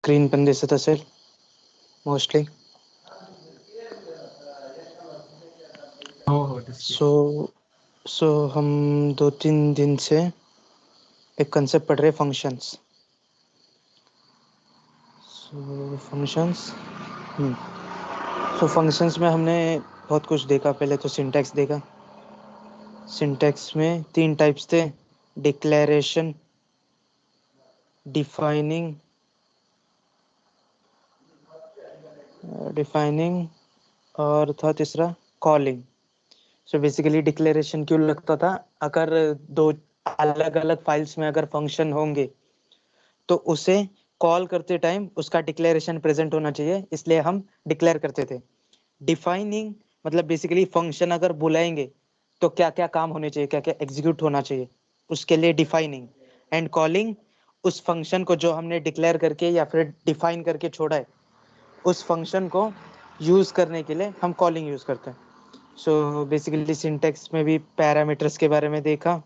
Screen पण दिसत असेल मोस्टली. हो दिसते. सो हम 2-3 दिन से एक कंसेप्ट पढ़ रहे फंक्शंस. सो फंक्शंस में हमने बहुत कुछ देखा. पहले तो सिंटैक्स देखा. सिंटैक्स में 3 टाइप्स थे: डिक्लेरेशन, डिफाइनिंग और था तीसरा कॉलिंग. सो बेसिकली डिक्लेरेशन क्यों लगता था? अगर दो अलग अलग फाइल्स में अगर फंक्शन होंगे तो उसे कॉल करते टाइम उसका डिक्लेरेशन प्रेजेंट होना चाहिए, इसलिए हम डिक्लेयर करते थे. डिफाइनिंग मतलब बेसिकली फंक्शन अगर बुलाएंगे तो क्या क्या काम होने चाहिए, क्या क्या एग्जीक्यूट होना चाहिए, उसके लिए डिफाइनिंग. एंड कॉलिंग उस फंक्शन को जो हमने डिक्लेयर करके या फिर डिफाइन करके छोड़ा है, उस फंक्शन को यूज करने के लिए हम कॉलिंग यूज करते हैं. सो बेसिकली सिंटेक्स में भी पैरामीटर्स के बारे में देखा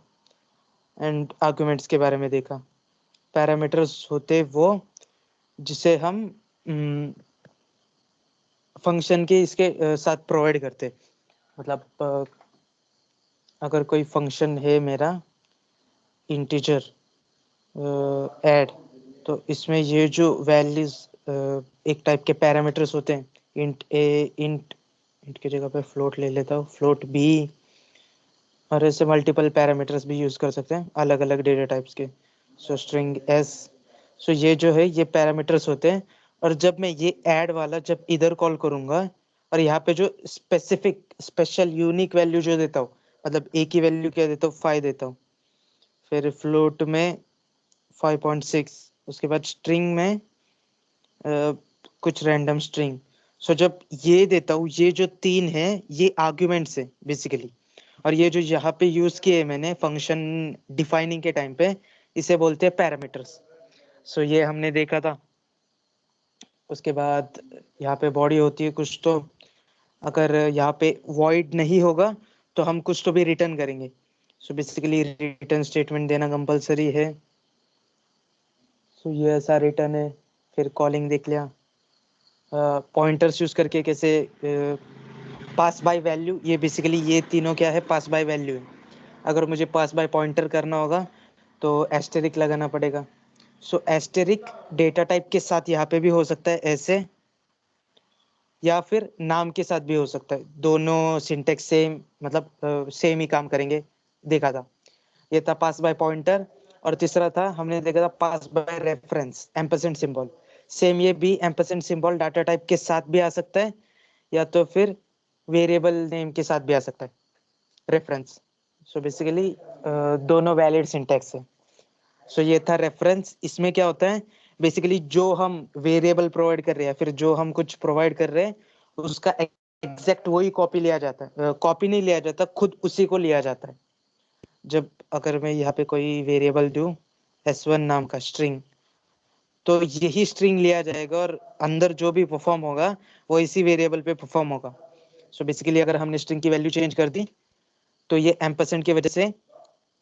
एंड आर्गुमेंट्स के बारे में देखा. पैरामीटर्स होते वो जिसे हम फंक्शन के इसके साथ प्रोवाइड करते. मतलब अगर कोई फंक्शन है मेरा इंटीजर ऐड, तो इसमें ये जो वैल्यूज एक टाइप के पैरामीटर्स होते हैं. इंट ए, इंट की जगह पे फ्लोट ले लेता हूँ, फ्लोट बी, और ऐसे मल्टीपल पैरामीटर्स भी यूज कर सकते हैं अलग अलग डेटा टाइप्स के. सो स्ट्रिंग एस. सो ये जो है ये पैरामीटर्स होते हैं. और जब मैं ये ऐड वाला जब इधर कॉल करूंगा और यहाँ पे जो स्पेसिफिक स्पेशल यूनिक वैल्यू जो देता हूँ, मतलब ए की वैल्यू क्या देता हूँ, 5 देता हूँ. फिर फ्लोट में 5.6. उसके बाद स्ट्रिंग में कुछ रैंडम स्ट्रिंग. सो जब ये देता हूँ, ये जो 3 है ये आर्ग्यूमेंट्स है बेसिकली. और ये जो यहाँ पे यूज किए मैंने फंक्शन डिफाइनिंग के टाइम पे, इसे बोलते हैं पैरामीटर्स. सो ये हमने देखा था. उसके बाद यहाँ पे बॉडी होती है कुछ, तो अगर यहाँ पे void नहीं होगा तो हम कुछ तो भी रिटर्न करेंगे. सो बेसिकली रिटर्न स्टेटमेंट देना कंपलसरी है. सो ये ऐसा रिटर्न है. फिर कॉलिंग देख लिया. पॉइंटर्स यूज करके कैसे पास बाय वैल्यू, ये बेसिकली ये तीनों क्या है, पास बाय वैल्यू है. अगर मुझे पास बाय पॉइंटर करना होगा तो एस्टेरिक लगाना पड़ेगा. सो एस्टेरिक डेटा टाइप के साथ यहाँ पे भी हो सकता है ऐसे, या फिर नाम के साथ भी हो सकता है. दोनों सिंटेक्स सेम, मतलब सेम ही काम करेंगे. देखा था. ये था पास बाय पॉइंटर. और तीसरा था हमने देखा था pass by reference, ampersand symbol. Same ये भी एम्परसेंड सिंबल डाटा टाइप के साथ भी आ सकता है, या तो फिर वेरिएबल नेम के साथ भी आ सकता है, रेफरेंस. सो बेसिकली दोनों वैलिड सिंटेक्स है. सो ये था रेफरेंस. इसमें क्या होता है, बेसिकली जो हम वेरिएबल प्रोवाइड कर रहे हैं, फिर जो हम कुछ प्रोवाइड कर रहे हैं, उसका एग्जैक्ट वही कॉपी लिया जाता है. कॉपी नहीं लिया जाता, खुद उसी को लिया जाता है. जब अगर मैं यहाँ पे कोई वेरिएबल दूं s1 नाम का स्ट्रिंग, तो यही स्ट्रिंग लिया जाएगा और अंदर जो भी परफॉर्म होगा वो इसी वेरिएबल पे परफॉर्म होगा. सो बेसिकली अगर हमने स्ट्रिंग की वैल्यू चेंज कर दी तो ये एम्परसेंड की वजह से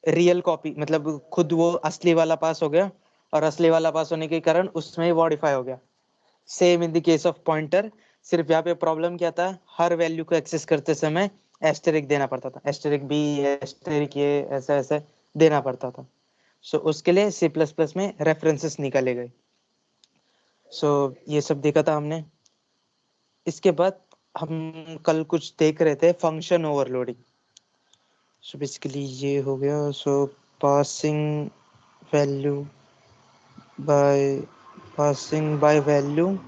रियल कॉपी, मतलब खुद वो असली वाला पास हो गया, और असली वाला पास होने के कारण उसमें मॉडिफाई हो गया. Same in the case of pointer. सिर्फ यहाँ पे प्रॉब्लम क्या था, हर वैल्यू को एक्सेस करते समय एस्टेरिक देना पड़ता था, एस्टेरिक बी, एस्टेरिक ये, ऐसा ऐसा देना पड़ता था. सो उसके लिए C++ में रेफरेंसेस निकाले गए. सो ये सब देखा था हमने. इसके बाद हम कल कुछ देख रहे थे फंक्शन ओवरलोडिंग. सो बेसिकली ये हो गया. So passing value by value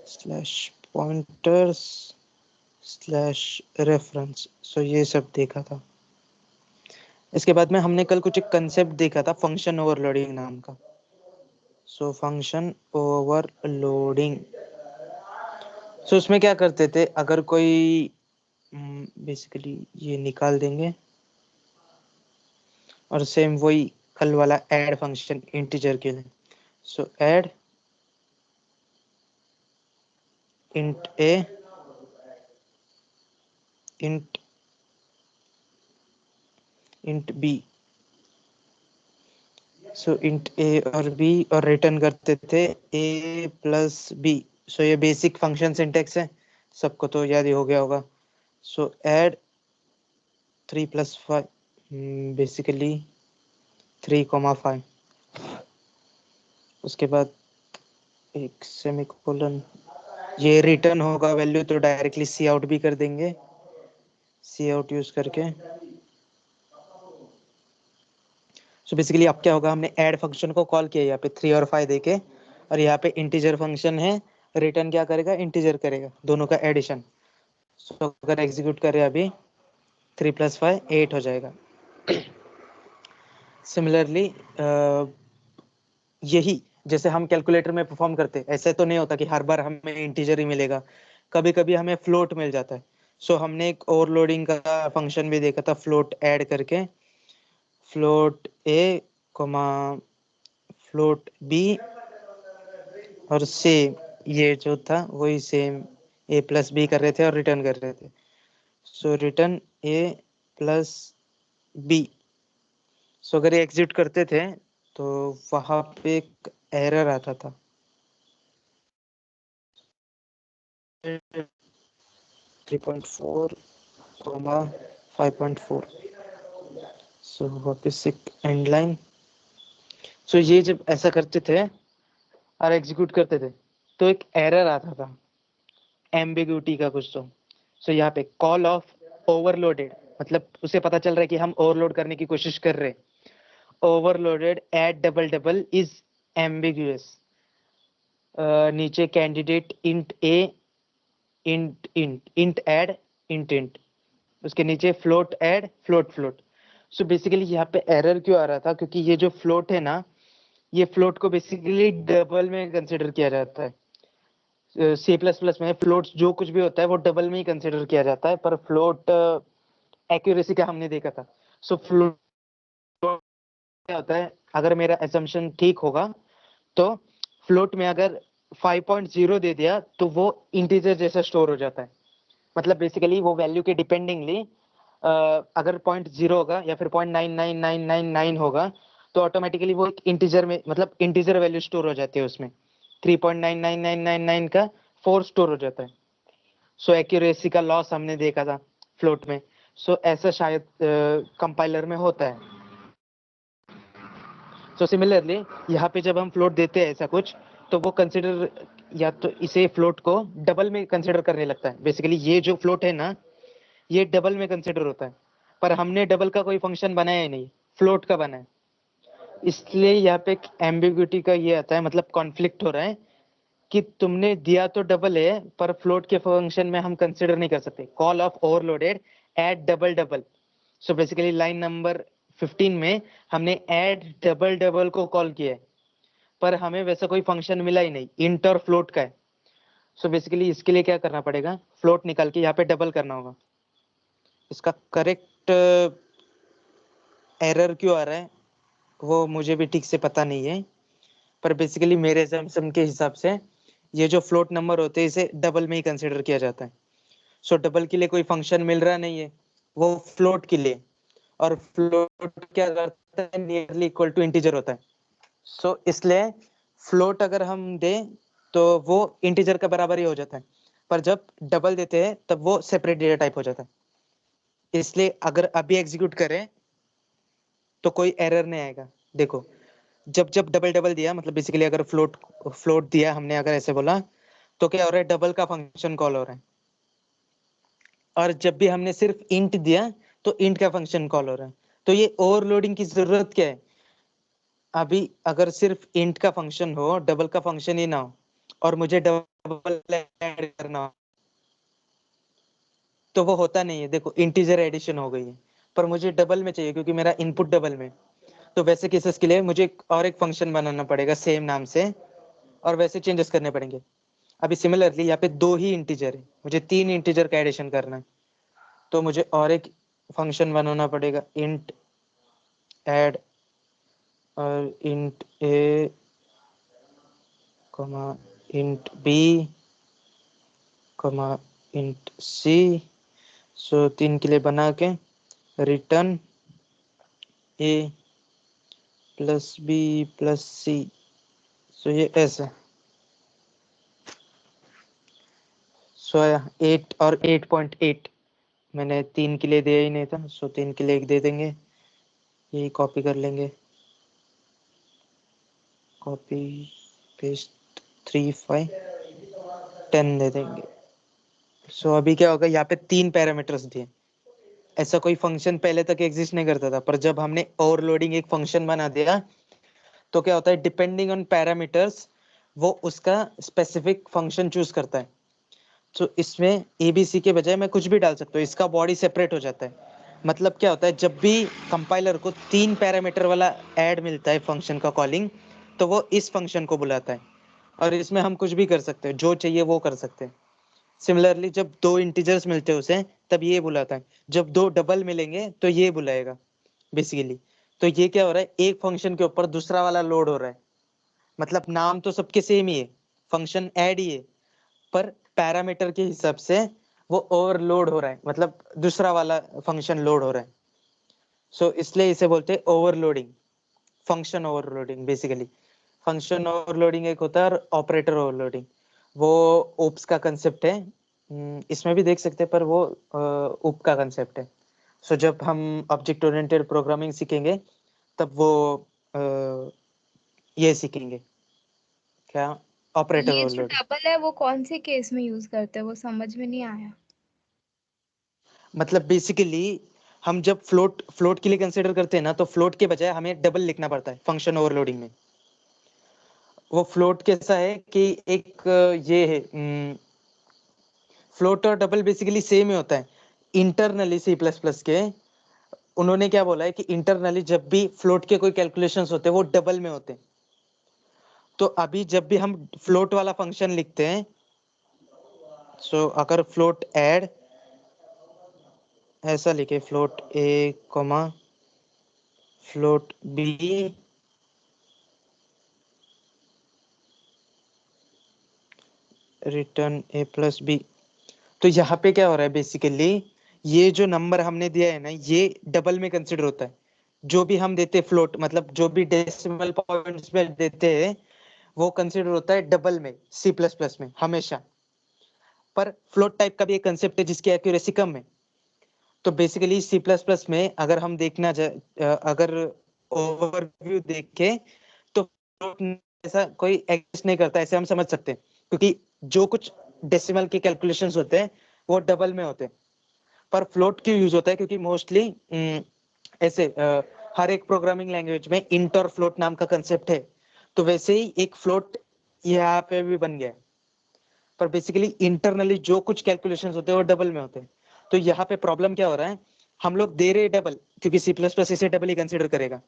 slash pointers slash reference. So ये सब देखा था. इसके बाद में हमने कल कुछ एक कंसेप्ट देखा था फंक्शन ओवरलोडिंग नाम का. सो फंक्शन ओवरलोडिंग, सो उसमें क्या करते थे, अगर कोई बेसिकली ये निकाल देंगे और सेम वही कल वाला ऐड फंक्शन इंटीजर के लिए. सो add int a int B. So int ए और बी और रिटर्न करते थे ए प्लस बी। सो ये बेसिक फंक्शन सिंटेक्स है, सबको तो याद ही हो गया होगा। सो ऐड 3 + 5, बेसिकली 3, 5। उसके बाद एक सेमीकोलन, ये रिटर्न होगा वैल्यू तो डायरेक्टली सी आउट भी कर देंगे, सी आउट यूज करके। सो बेसिकली अब क्या होगा, हमने ऐड फंक्शन को कॉल किया यहाँ पे 3 और 5 देके, और यहाँ पे इंटीजर फंक्शन है, रिटर्न क्या करेगा, इंटीजर करेगा, दोनों का एडिशन। सो अगर एग्जीक्यूट करें अभी 3 + 5 8 हो जाएगा। सिमिलरली यही जैसे हम कैलकुलेटर में परफॉर्म करते हैं, ऐसे तो नहीं होता कि हर बार हमें इंटीजर ही मिलेगा, कभी कभी हमें फ्लोट मिल जाता है। सो हमने एक ओवरलोडिंग का फंक्शन भी देखा था, फ्लोट ऐड करके, फ्लोट ए कोमा फ्लोट बी, और सेम ये जो था वही सेम ए प्लस बी कर रहे थे और रिटर्न कर रहे थे। सो रिटर्न ए प्लस बी। सो अगर ये एग्जिट करते थे तो वहां पे एक एरर आता था, 3.4 5.4। सो वापस एक एंड लाइन। सो ये जब ऐसा करते थे और एग्जीक्यूट करते थे तो एक एरर आता था, एम्बिग्यूटी का कुछ तो। सो यहाँ पे कॉल ऑफ ओवरलोडेड, मतलब उसे पता चल रहा है कि हम ओवरलोड करने की कोशिश कर रहे हैं। Overloaded add double double is ambiguous. नीचे candidate int a int int int add int int, उसके नीचे float add float float. So basically यहाँ पे एरर क्यों आ रहा था, क्योंकि ये जो फ्लोट है ना, ये फ्लोट को बेसिकली डबल में कंसिडर किया जाता है। सी प्लस प्लस में फ्लोट्स जो कुछ भी होता है वो डबल में ही कंसिडर किया जाता है, पर फ्लोट एक्यूरेसी का हमने देखा था। सो फ्लोट क्या होता है, अगर मेरा एजम्पशन ठीक होगा तो फ्लोट में अगर 5.0 दे दिया तो वो इंटीजर जैसा स्टोर हो जाता है। मतलब बेसिकली वो वैल्यू के डिपेंडिंगली अगर 0.0 होगा या फिर 0.99999 होगा तो ऑटोमेटिकली वो एक इंटीजर में, मतलब इंटीजर वैल्यू स्टोर हो जाती है उसमें। 3.99999 का 4 स्टोर हो जाता है। सो एक्यूरेसी का लॉस हमने देखा था फ्लोट में। सो ऐसा शायद कंपाइलर में होता है। सो सिमिलरली यहाँ पे जब हम फ्लोट देते हैं ऐसा कुछ, तो वो कंसिडर या तो इसे फ्लोट को डबल में कंसिडर करने लगता है। बेसिकली ये जो फ्लोट है ना, ये डबल में कंसिडर होता है, पर हमने डबल का कोई फंक्शन बनाया ही नहीं, फ्लोट का बना है। इसलिए यहाँ पे एम्बिग्यूटी का ये आता है, मतलब कॉन्फ्लिक्ट हो रहा है कि तुमने दिया तो डबल है पर फ्लोट के फंक्शन में हम कंसिडर नहीं कर सकते। Call of overloaded add double double. So basically line number 15 में हमने ऐड डबल डबल को कॉल किया है, पर हमें वैसा कोई फंक्शन मिला ही नहीं, इंट और फ्लोट का है। सो बेसिकली इसके लिए क्या करना पड़ेगा, फ्लोट निकाल के यहाँ पे डबल करना होगा। इसका करेक्ट एरर क्यों आ रहा है वो मुझे भी ठीक से पता नहीं है, पर बेसिकली मेरे assumption के हिसाब से ये जो फ्लोट नंबर होते हैं इसे डबल में ही कंसिडर किया जाता है। सो डबल के लिए कोई फंक्शन मिल रहा नहीं है, वो फ्लोट के लिए, और फ्लोट क्या करता है, नियरली इक्वल टू इंटीजर होता है। सो इसलिए फ्लोट अगर हम दें तो वो इंटीजर का बराबर ही हो जाता है, पर जब डबल देते हैं तब वो सेपरेट डेटा टाइप हो जाता है। इसलिए अगर अभी एग्जीक्यूट करें तो कोई एरर नहीं आएगा। देखो, जब जब डबल डबल दिया, मतलब बेसिकली अगर फ्लोट फ्लोट दिया हमने, अगर ऐसे बोला तो क्या हो रहा है, डबल का फंक्शन कॉल हो रहा है। और जब भी हमने सिर्फ इंट दिया तो इंट का फंक्शन कॉल हो रहा है। तो ये ओवरलोडिंग की जरूरत क्या है, अभी अगर सिर्फ इंट का फंक्शन हो, डबल का फंक्शन ही ना हो, और मुझे डबल ऐड करना हो, तो वो होता नहीं है। देखो इंटीजर एडिशन हो गई है, पर मुझे डबल में चाहिए क्योंकि मेरा इनपुट डबल में। तो वैसे केसेस के लिए मुझे और एक फंक्शन बनाना पड़ेगा सेम नाम से, और वैसे चेंजेस करने पड़ेंगे। अभी सिमिलरली यहाँ पे 2 ही इंटीजर है, मुझे 3 इंटीजर का एडिशन करना है, तो मुझे और एक फंक्शन बनाना पड़ेगा, इंट ऐड और int a comma int b comma int c. So 3 के लिए बना के return a plus b plus c, so ये ऐसा, सो 8 और 8.8 मैंने 3 के लिए दिया ही नहीं था, सो 3 के लिए 1 दे देंगे, यही कॉपी कर लेंगे, कॉपी पेस्ट 3 5 10 दे देंगे। सो अभी क्या होगा, यहाँ पे 3 पैरामीटर्स दिए, ऐसा कोई फंक्शन पहले तक एग्जिस्ट नहीं करता था, पर जब हमने ओवरलोडिंग एक फंक्शन बना दिया तो क्या होता है, डिपेंडिंग ऑन पैरामीटर्स वो उसका स्पेसिफिक फंक्शन चूज करता है। तो इसमें एबीसी के बजाय मैं कुछ भी डाल सकता हूँ, इसका बॉडी सेपरेट हो जाता है। मतलब क्या होता है, जब भी कंपाइलर को 3 पैरामीटर वाला ऐड मिलता है फंक्शन का कॉलिंग, तो वो इस फंक्शन को बुलाता है, और इसमें हम कुछ भी कर सकते हैं, जो चाहिए वो कर सकते हैं। सिमिलरली जब 2 इंटीजर्स मिलते हैं उसे, तब ये बुलाता है, जब 2 डबल मिलेंगे तो ये बुलाएगा बेसिकली। तो ये क्या हो रहा है, एक फंक्शन के ऊपर दूसरा वाला लोड हो रहा है, मतलब नाम तो सबके सेम ही है, फंक्शन ऐड ही है, पर पैरामीटर के हिसाब से वो ओवरलोड हो रहा है, मतलब दूसरा वाला फंक्शन लोड हो रहा है। सो इसलिए इसे बोलते हैं overloading, function overloading basically. Function overloading एक होता है, और ऑपरेटर ओवरलोडिंग वो ओप्स का कंसेप्ट है। इसमें भी देख सकते हैं, पर वो ओप का कंसेप्ट है। सो जब हम ऑब्जेक्ट ओरिएंटेड प्रोग्रामिंग सीखेंगे तब वो ये सीखेंगे, क्या, ऑपरेटर ये जो ओवरलोडिंग। डबल है वो कौन से केस में यूज करते हैं, वो समझ में नहीं आया। मतलब बेसिकली हम जब फ्लोट के लिए कंसीडर करते हैं ना, तो फ्लोट के बजाय हमें डबल लिखना पड़ता है फंक्शन ओवरलोडिंग में। वो फ्लोट कैसा है कि एक ये है, फ्लोट और डबल बेसिकली सेम ही होता है। इंटरनली सी प्लस प्लस के उन्होंने क्या बोला है कि इंटरनली जब भी फ्लोट के कोई कैलकुलेशंस होते हैं वो डबल में होते हैं। तो अभी जब भी हम फ्लोट वाला फंक्शन लिखते हैं, सो अगर फ्लोट ऐड ऐसा लिखे, float A comma float B return a plus B, तो यहाँ पे क्या हो रहा है बेसिकली, ये जो नंबर हमने दिया है ना, ये डबल में कंसिडर होता है। जो भी हम देते हैं फ्लोट, मतलब जो भी डेसिमल पॉइंट्स में देते हैं वो कंसिडर होता है डबल में, सी प्लस प्लस में हमेशा। पर फ्लोट टाइप का भी एक कंसेप्ट है जिसकी एक्यूरेसी कम है। तो बेसिकली सी प्लस प्लस में अगर हम देखना अगर ओवरव्यू देखें तो फ्लोट ऐसा कोई एग्जिस्ट नहीं करता, ऐसे हम समझ सकते हैं, क्योंकि जो कुछ डेसिमल के कैलकुलेशंस होते हैं वो डबल में होते हैं। पर फ्लोट क्यों यूज होता है, क्योंकि मोस्टली ऐसे हर एक प्रोग्रामिंग लैंग्वेज में इंट और फ्लोट नाम का कंसेप्ट है, तो वैसे ही एक फ्लोट यहाँ पे भी बन गया है। पर बेसिकली इंटरनली जो कुछ कैलकुलेशंस होते हैं वो डबल में होते हैं। तो यहाँ पे प्रॉब्लम क्या हो रहा है, हम लोग दे रहे डबल, क्योंकि सी प्लस प्लस इसे डबल ही कंसिडर करेगा।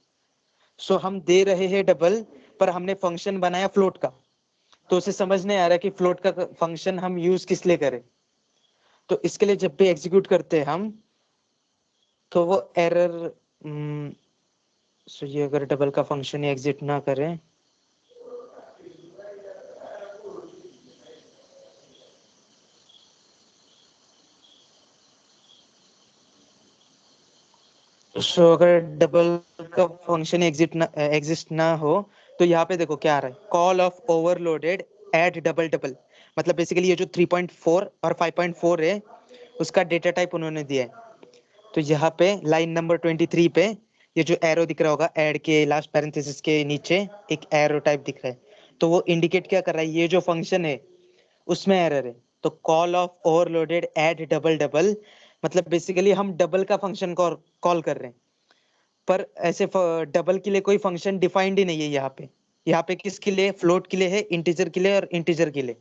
सो हम दे रहे हैं डबल, पर हमने फंक्शन बनाया फ्लोट का, तो उसे समझ नहीं आ रहा कि फ्लोट का फंक्शन हम यूज किस लिए करें। तो इसके लिए जब भी एग्जीक्यूट करते हैं हम, तो वो एरर, सो ये अगर डबल का फंक्शन एग्जिट ना करें, सो अगर डबल का फंक्शन एग्जिस्ट ना हो, तो यहाँ पे देखो क्या आ रहा है, call of overloaded add double double. मतलब बेसिकली ये जो 3.4 और 5.4 है उसका डेटा टाइप उन्होंने दिया है। तो यहाँ पे लाइन नंबर 23 पे ये जो एरो दिख रहा होगा, ऐड के लास्ट पैरेंथेसिस के नीचे एक एरो टाइप दिख रहा है, तो वो इंडिकेट क्या कर रहा है, ये जो फंक्शन है उसमें एरर है। तो call of overloaded add double double, मतलब बेसिकली हम डबल का फंक्शन कॉल कर रहे हैं, पर ऐसे डबल के लिए कोई फंक्शन डिफाइंड ही नहीं है यहाँ पे। यहाँ पे किसके लिए, फ्लोट के लिए है, इंटीजर के लिए और इंटीजर के लिए।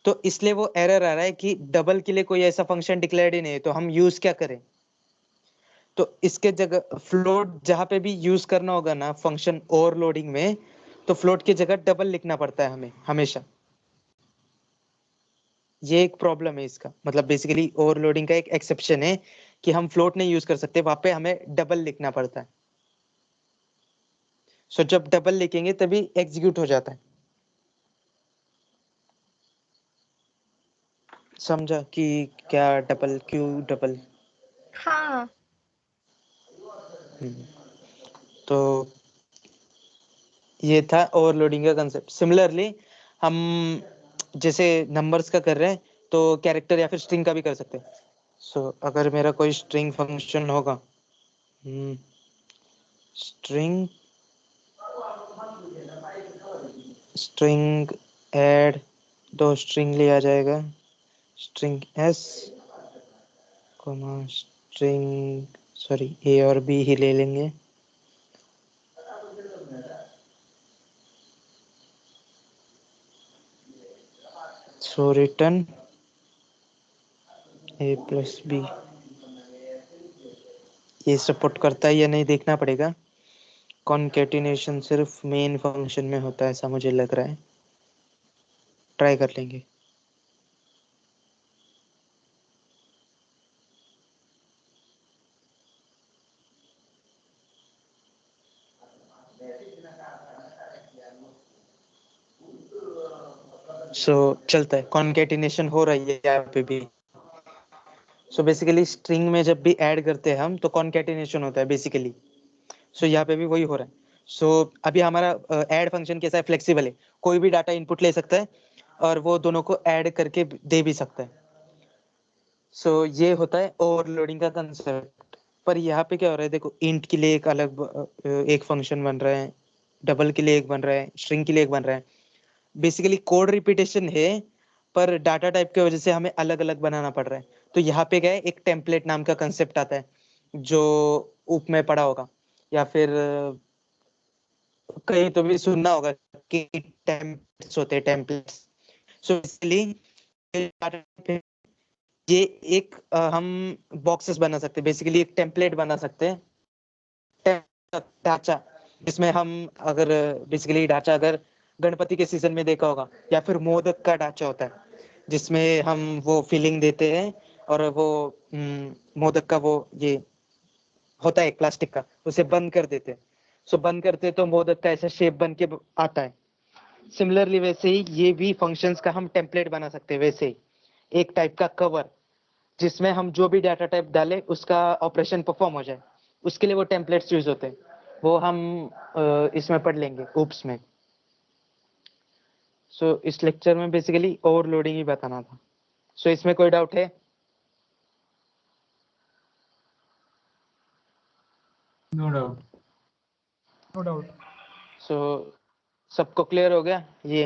तो इसलिए वो एरर आ रहा है कि डबल के लिए कोई ऐसा फंक्शन डिक्लेयर्ड ही नहीं है, तो हम यूज क्या करें। तो इसके जगह फ्लोट जहां पे भी यूज करना होगा ना फंक्शन ओवरलोडिंग में, तो फ्लोट की जगह डबल लिखना पड़ता है हमें हमेशा। ये एक प्रॉब्लम है इसका, मतलब बेसिकली ओवरलोडिंग का एक एक्सेप्शन है कि हम फ्लोट नहीं यूज कर सकते, वहां पे हमें डबल लिखना पड़ता है। सो जब डबल लिखेंगे तभी एग्जीक्यूट हो जाता है। समझा कि क्या डबल, क्यों डबल। हाँ। तो ये था ओवरलोडिंग का कंसेप्ट। सिमिलरली हम जैसे नंबर्स का कर रहे हैं तो कैरेक्टर या फिर स्ट्रिंग का भी कर सकते हैं। सो अगर मेरा कोई स्ट्रिंग फंक्शन होगा, स्ट्रिंग स्ट्रिंग ऐड, दो स्ट्रिंग लिया जाएगा, string s comma string, sorry a और बी ही ले लेंगे। So return a plus b. ये सपोर्ट करता है या नहीं देखना पड़ेगा। कॉन्केटिनेशन सिर्फ मेन फंक्शन में होता है ऐसा मुझे लग रहा है, ट्राई कर लेंगे। सो चलता है, कॉन्केटिनेशन हो रही है यहाँ पे भी। सो बेसिकली स्ट्रिंग में जब भी ऐड करते हैं हम तो कॉन्केटिनेशन होता है बेसिकली। सो यहाँ पे भी वही हो रहा है। सो अभी हमारा ऐड फंक्शन कैसा है, फ्लेक्सिबल है, कोई भी डाटा इनपुट ले सकता है और वो दोनों को ऐड करके दे भी सकता है। सो ये होता है ओवरलोडिंग का कंसेप्ट। पर यहाँ पे क्या हो रहा है, देखो इंट के लिए एक अलग एक फंक्शन बन रहा है, डबल के लिए एक बन रहा है, स्ट्रिंग के लिए एक बन रहा है। बेसिकली कोड रिपीटेशन है पर डाटा टाइप की वजह से हमें अलग अलग बनाना पड़ रहा है। तो यहाँ पे क्या है, एक टेम्पलेट नाम का कंसेप्ट आता है जो ऊप में पड़ा होगा या फिर कहीं तो भी सुनना होगा कि टेम्पलेट्स होते हैं, टेम्पलेट्स। सो इसलिए ये एक हम बॉक्सेस बना सकते हैं, बेसिकली एक टेम्पलेट बना सकते हैं, ढांचा, जिसमें हम अगर बेसिकली ढांचा अगर गणपति के सीजन में देखा होगा या फिर मोदक का ढांचा होता है जिसमें हम वो फिलिंग देते हैं और वो मोदक का वो ये होता है एक प्लास्टिक का, उसे बंद कर देते हैं। सो बंद करते तो मोदक का ऐसा शेप बन के आता है। सिमिलरली वैसे ही ये भी फंक्शंस का हम टेम्पलेट बना सकते हैं, वैसे ही एक टाइप का कवर जिसमें हम जो भी डाटा टाइप डालें उसका ऑपरेशन परफॉर्म हो जाए, उसके लिए वो टेम्पलेट्स यूज होते हैं। वो हम इसमें पढ़ लेंगे ऊप्स में। सो इस लेक्चर में बेसिकली ओवरलोडिंग ही बताना था। सो इसमें कोई डाउट है? No doubt, no doubt. So सबको क्लियर हो गया ये?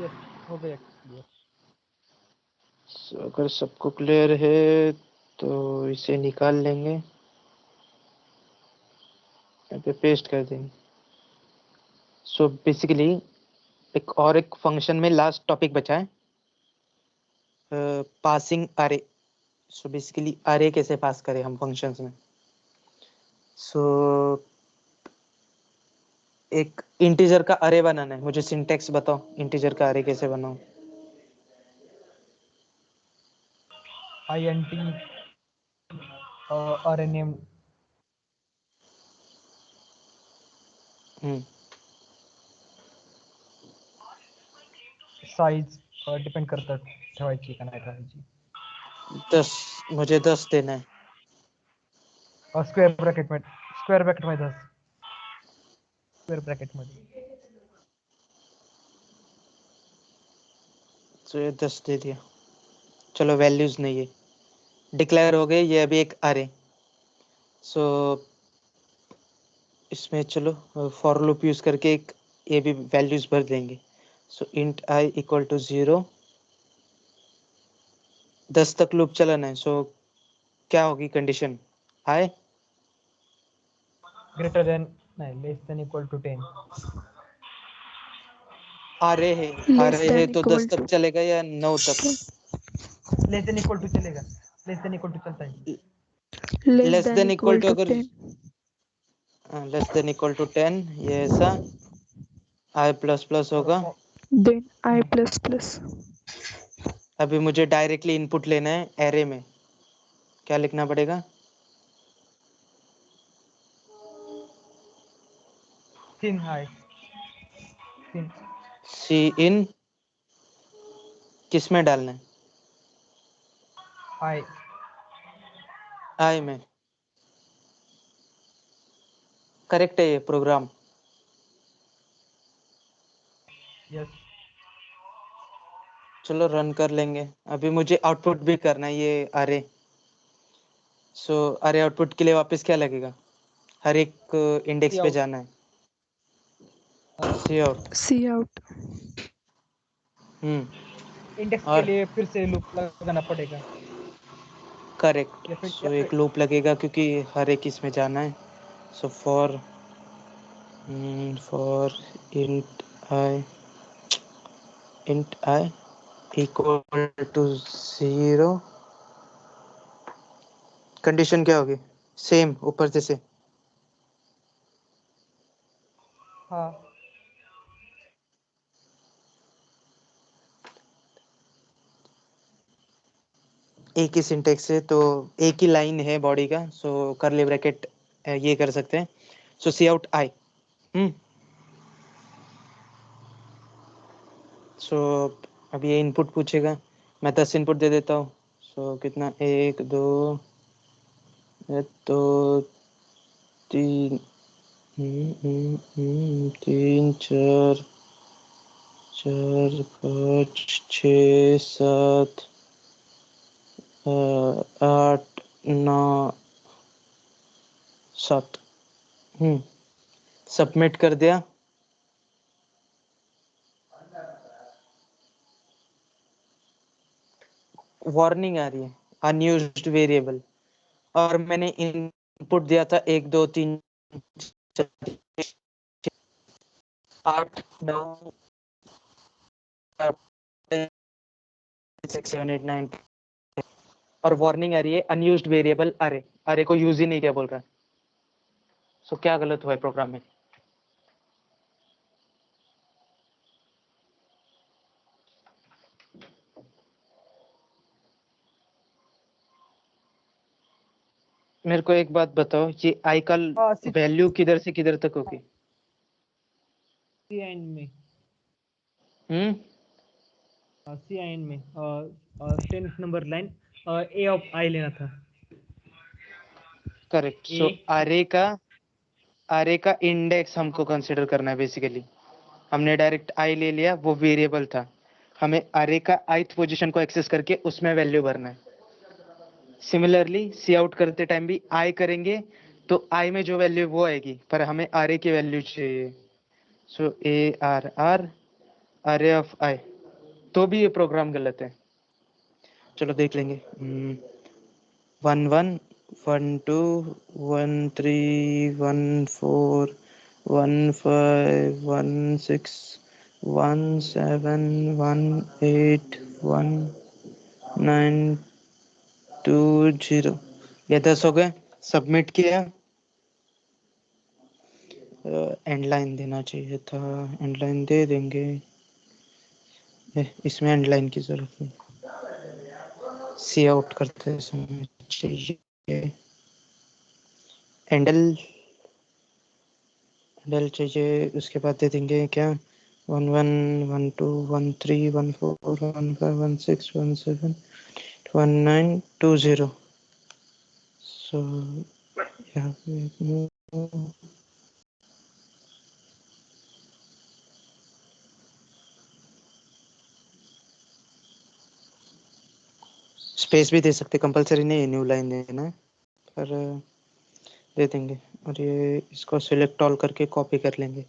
यस, हो गया क्लियर। So, अगर सबको क्लियर है तो इसे निकाल लेंगे, यहाँ पे पेस्ट कर देंगे। सो बेसिकली एक फंक्शन में लास्ट टॉपिक बचा है, पासिंग अरे। सो बेसिकली अरे कैसे पास करें हम फंक्शंस में। सो एक इंटीजर का अरे बनाना है, मुझे सिंटेक्स बताओ, इंटीजर का अरे कैसे बनाऊं? INT array name size depend करतं ठेवायची का नाही ठेवायची. 10, मुझे 10 देना है। स्क्वेअर ब्रॅकेट मध्ये, स्क्वेअर ब्रॅकेट मध्ये 10, स्क्वेअर ब्रॅकेट मध्ये. तो ये 10 दे दिया। चलो वैल्यूज नहीं है, डिक्लेयर हो गए, ये अभी एक अरे। सो इसमें चलो फॉर लूप यूज करके एक ये भी वैल्यूज भर देंगे। सो इंट आई इक्वल टू 0, 10 तक लूप चलाना है। सो क्या होगी कंडीशन? आई ग्रेटर देन नाही, लेस देन इक्वल टू 10. अरे है, लेस अरे है देन तो इक्वल 10 तक टू चलेगा या 9 तक? लेस देन इक्वल टू चलेगा, लेस देन इक्वल टू चलता है. लेस देन इक्वल टू अगर लेस देन इक्वल टू 10 ये ऐसा आई प्लस प्लस होगा। Then I plus plus. अभी मुझे डायरेक्टली इनपुट लेना है एरे में, क्या लिखना पड़ेगा? सिन हाय, सिन सी इन किस में डालना है? हाय, आई में। करेक्ट है ये प्रोग्राम? यस। चलो रन कर लेंगे। अभी मुझे आउटपुट भी करना है ये अरे। सो अरे आउटपुट के लिए वापस क्या लगेगा? हर एक इंडेक्स पे Cout. जाना है। सी आउट। सी आउट। इंडेक्स के और लिए फिर से लूप लगाना पड़ेगा, करेक्ट। या फिर सो एक लूप लगेगा क्योंकि हर एक इसमें जाना है। So for int i equal to 0। Condition क्या होगी? सेम ऊपर जैसे। हाँ। एक ही सिंटेक्स है तो एक ही लाइन है बॉडी का, सो कर्ली ब्रैकेट ये कर सकते हैं। सो सी आउट आई। सो अब ये इनपुट पूछेगा, मैं 10 इनपुट दे देता हूँ। सो कितना? 1 2 3 3 4 4 5 6 7 8 9 7। सबमिट कर दिया। वार्निंग आ रही है अनयूज्ड वेरिएबल, और मैंने इनपुट दिया था 1 2 3 4 8 9 6 7 8 9 और वार्निंग आ रही है अनयूज्ड वेरिएबल अरे। अरे को यूज ही नहीं किया बोल रहा है। सो क्या गलत हुआ है प्रोग्राम में? मेरे को एक बात बताओ, ये आई का सी वैल्यू किधर से किधर तक होगी? एंड में, हम्म सी एंड में 10th number line a of i लेना था। करेक्ट। सो अरे का इंडेक्स हमको कंसीडर करना है बेसिकली। हमने डायरेक्ट आई ले लिया, वो वेरिएबल था। हमें अरे का ith पोजीशन को एक्सेस करके उसमें वैल्यू भरना है। सिमिलरली सी आउट करते टाइम भी आई करेंगे तो आई में जो वैल्यू वो आएगी, पर हमें अरे की वैल्यू चाहिए। सो ARR अरे ऑफ आई, तो भी ये प्रोग्राम गलत है। चलो देख लेंगे। 1 1 1 2 1 3 1 4 1 5 1 6 1 7 1 8 1 9 2 0। ये 10 हो गए। सबमिट किया। एंड लाइन देना चाहिए था, एंड लाइन दे देंगे। इसमें एंड लाइन की जरूरत नहीं, सी आउट करते समय चाहिए। एंडल एंडल चाहिए। उसके बाद दे देंगे क्या? 1 1 1 2 1 3 1 4 1 5 1 6 1 7 1 9 2 0। सो यहाँ पे स्पेस भी दे सकते, कंपलसरी नहीं है न्यू लाइन देना है, पर दे देंगे। और ये इसको सिलेक्ट ऑल करके कॉपी कर लेंगे।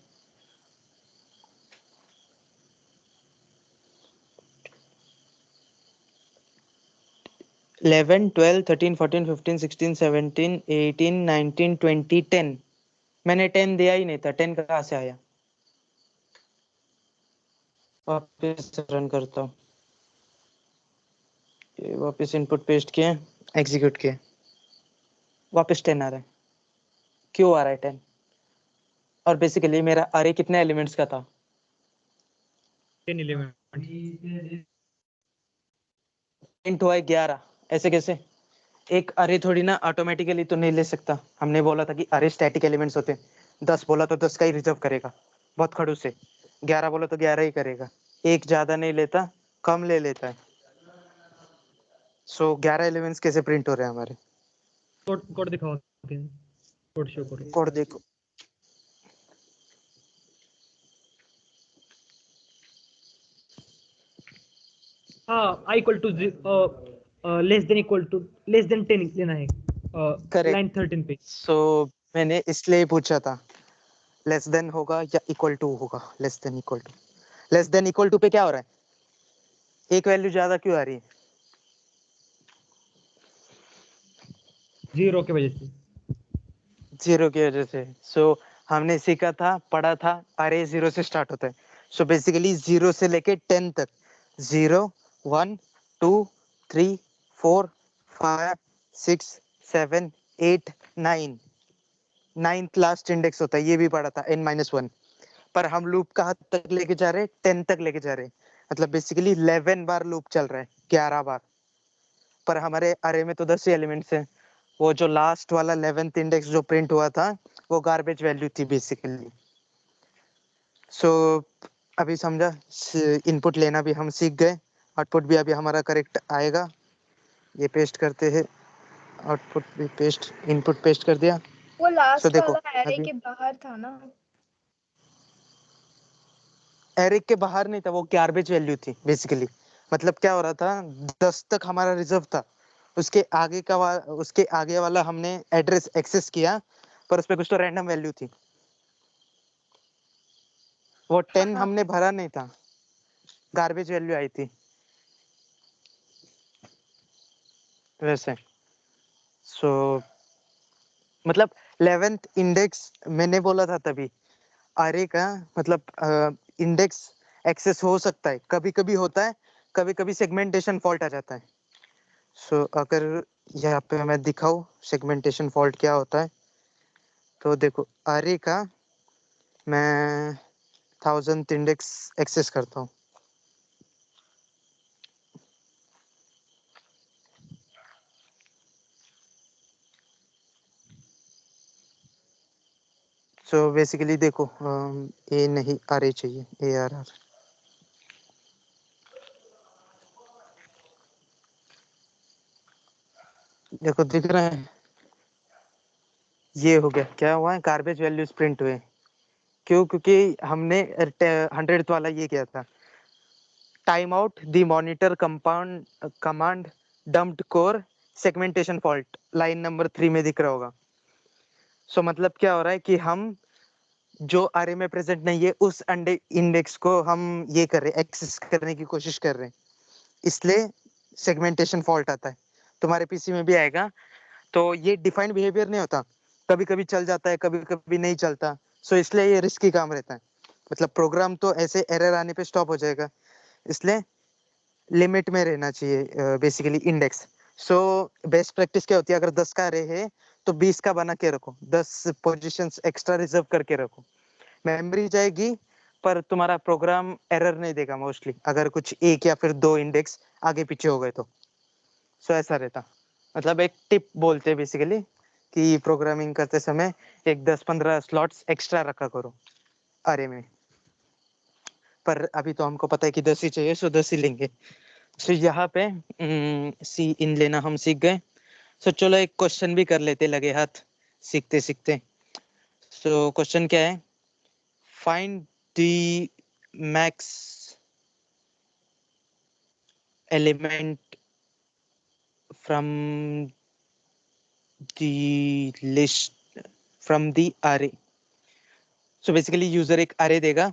इलेवन 12 13 14 15 16 17 18 19 20 10। मैंने 10 दिया ही नहीं था, 10 कहाँ से आया? वापस रन करता हूँ। वापस इनपुट पेस्ट किए, एग्जीक्यूट किए, वापस 10 आ रहा है। क्यों आ रहा है 10? और बेसिकली मेरा अरे कितने एलिमेंट्स का था? 10 एलिमेंट। इंट हुआ है 11। ऐसे कैसे? एक अरे थोड़ी ना ऑटोमेटिकली तो नहीं ले सकता। हमने बोला था कि अरे स्टैटिक एलिमेंट्स होते हैं। 10 बोला तो 10 का ही रिजर्व करेगा बहुत खड़ूस से। 11 बोला तो 11 ही करेगा। एक ज्यादा नहीं लेता, कम ले लेता है। सो 11 एलिमेंट्स कैसे प्रिंट हो रहे हैं हमारे? कोड दिखाओ, कोड शो करो। कोड देखो। हाँ I equal to less then 10 लेना है करेक्ट। लाइन 13 पे। सो मैंने इसलिए पूछा था लेस देन होगा या इक्वल टू होगा। Less than equal to, less than equal to पे क्या हो रहा है, एक वैल्यू ज्यादा क्यों आ रही है? 0 की वजह से। 0 की वजह से। सो हमने सीखा था, पढ़ा था, अरे 0 से स्टार्ट होता है। सो बेसिकली 0 से लेके 10 तक, 0 1 2 3 4 5 6 7 8 9, 9th लास्ट इंडेक्स होता है, ये भी पढ़ा था n-1। पर हम लूप कहाँ तक लेके जा रहे हैं, 10 तक लेके जा रहे हैं। मतलब बेसिकली 11 बार लूप चल रहा है, 11 बार। पर हमारे अरे में तो 10 ही एलिमेंट्स हैं। वो जो लास्ट वाला 11th इंडेक्स जो प्रिंट हुआ था वो गार्बेज वैल्यू थी बेसिकली। सो अभी समझा, इनपुट लेना भी हम सीख गए, आउटपुट भी अभी हमारा करेक्ट आएगा। ये पेस्ट करते हैं, आउटपुट भी पेस्ट, इनपुट पेस्ट कर दिया। वो सो लास्ट देखो वाला एरे अभी के बाहर था ना। एरे के बाहर नहीं था, वो गार्बेज वैल्यू थी बेसिकली। मतलब क्या हो रहा था, 10 तक हमारा रिजर्व था, उसके आगे वाला हमने एड्रेस एक्सेस किया, पर उसपे कुछ तो रैंडम वैल्यू थी, वो 10 हाँ हमने भरा नहीं था, गार्बेज वैल्यू आई थी वैसे। सो मतलब 11th इंडेक्स मैंने बोला था तभी, अरे का मतलब इंडेक्स एक्सेस हो सकता है, कभी कभी होता है, कभी कभी सेगमेंटेशन फॉल्ट आ जाता है। सो अगर यहाँ पे मैं दिखाऊं सेगमेंटेशन फॉल्ट क्या होता है, तो देखो अरे का मैं 1000th इंडेक्स एक्सेस करता हूँ। सो बेसिकली देखो ए नहीं आर चाहिए, ए आर आर। देखो दिख रहा है, ये हो गया, क्या हुआ है, गार्बेज वैल्यूज प्रिंट हुए। क्यों? क्योंकि हमने 100th वाला ये किया था, time out the monitor compound command dumped core segmentation fault, line number 3 में दिख रहा होगा। सो मतलब क्या हो रहा है कि हम जो अरे में प्रेजेंट नहीं है उस अंडे इंडेक्स को हम ये कर रहे हैं, एक्सेस करने की कोशिश कर रहे हैं, इसलिए सेगमेंटेशन फॉल्ट आता है। तुम्हारे पीसी में भी आएगा। तो ये डिफाइंड बिहेवियर नहीं होता, कभी कभी चल जाता है, कभी कभी नहीं चलता। सो इसलिए ये रिस्की काम रहता है। मतलब प्रोग्राम तो ऐसे एरर आने पे स्टॉप हो जाएगा, इसलिए लिमिट में रहना चाहिए basically index. So best practice क्या होती है, अगर 10 का अरे है तो 20 का बना के रखो, 10 पोजीशंस एक्स्ट्रा रिजर्व करके रखो, मेमोरी जाएगी पर तुम्हारा प्रोग्राम एरर नहीं देगा मोस्टली, अगर कुछ एक या फिर दो इंडेक्स आगे पीछे हो गए तो। सो ऐसा रहता, मतलब एक टिप बोलते हैं बेसिकली कि प्रोग्रामिंग करते समय एक 10-15 स्लॉट्स एक्स्ट्रा रखा करो अरे में। पर अभी तो हमको पता है कि 10 ही चाहिए, सो 10 ही लेंगे। सो यहाँ पे सी इन लेना हम सीख गए। सो चलो एक क्वेश्चन भी कर लेते लगे हाथ सीखते सीखते। सो क्वेश्चन क्या है, find the max element from the list from the array. So basically user एक अरे देगा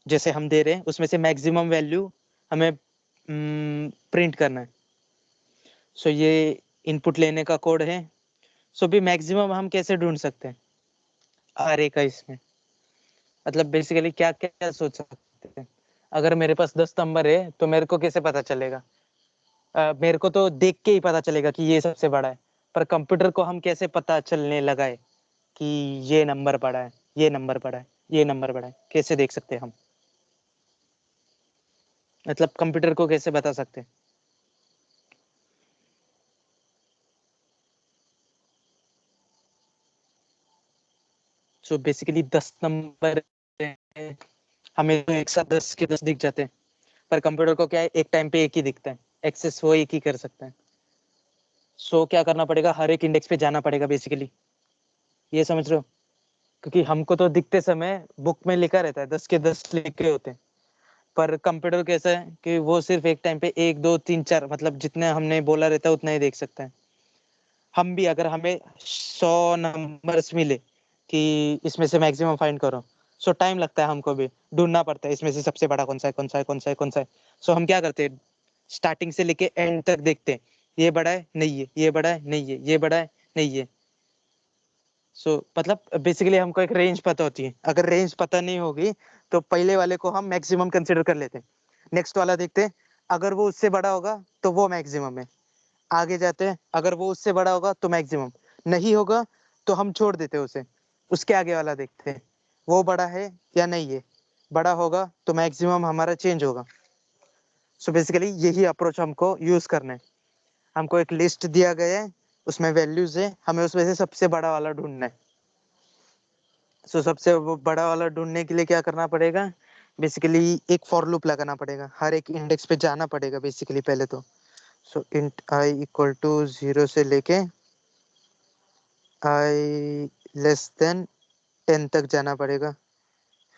जैसे हम दे रहे हैं, उसमें से मैक्सिमम वैल्यू हमें प्रिंट करना है। सो ये इनपुट लेने का कोड है। सो भी मैक्सिमम हम कैसे ढूंढ सकते हैं अरे का इसमें, मतलब बेसिकली क्या क्या सोच सकते हैं। अगर मेरे पास 10 नंबर है तो मेरे को कैसे पता चलेगा, मेरे को तो देख के ही पता चलेगा कि ये सबसे बड़ा है, पर कंप्यूटर को हम कैसे पता चलने लगाए कि ये नंबर बड़ा है, ये नंबर बड़ा है, ये नंबर बड़ा है, कैसे देख सकते हैं हम, मतलब कंप्यूटर को कैसे बता सकते हैं। सो बेसिकली 10 नंबर हमें तो एक साथ 10 के 10 दिख जाते हैं, पर कंप्यूटर को क्या है, एक टाइम पे एक ही दिखता है, एक्सेस वो एक ही कर सकता है। सो क्या करना पड़ेगा, हर एक इंडेक्स पे जाना पड़ेगा बेसिकली, ये समझ रहे हो? क्योंकि हमको तो दिखते समय बुक में लिखा रहता है 10 के 10 लिखे होते हैं, पर कंप्यूटर कैसा है कि वो सिर्फ एक टाइम पे 1 2 3 4 मतलब जितने हमने बोला रहता है उतना ही देख सकता है। हम भी अगर हमें 100 नंबर्स मिले कि इसमें से मैक्सिमम फाइंड करो, सो टाइम लगता है, हमको भी ढूंढना पड़ता है इसमें से सबसे बड़ा कौन सा है, कौन सा है, कौन सा है, कौन सा है। सो हम क्या करते हैं, स्टार्टिंग से लेके एंड तक देखते हैं, ये बड़ा है नहीं है, ये बड़ा है नहीं है, ये बड़ा है नहीं है। सो मतलब बेसिकली हमको एक रेंज पता होती है, अगर रेंज पता नहीं होगी तो पहले वाले को हम मैक्सिमम कंसिडर कर लेते हैं, नेक्स्ट वाला देखते हैं, अगर वो उससे बड़ा होगा तो वो मैक्सिमम है, आगे जाते हैं, अगर वो उससे बड़ा होगा तो मैक्सिमम, नहीं होगा तो हम छोड़ देते हैं उसे, उसके आगे वाला देखते हैं वो बड़ा है या नहीं है, बड़ा होगा तो मैक्सिमम हमारा चेंज होगा। सो बेसिकली यही अप्रोच हमको यूज करना है। हमको एक लिस्ट दिया गया है, उसमें वैल्यूज है, हमें उसमें से सबसे बड़ा वाला ढूंढना है। सो सबसे वो बड़ा वाला ढूंढने के लिए क्या करना पड़ेगा, बेसिकली एक फॉर लूप लगाना पड़ेगा, हर एक इंडेक्स पे जाना पड़ेगा बेसिकली पहले तो। सो इंट आई इक्वल टू 0 से लेके आई लेस देन 10 तक जाना पड़ेगा,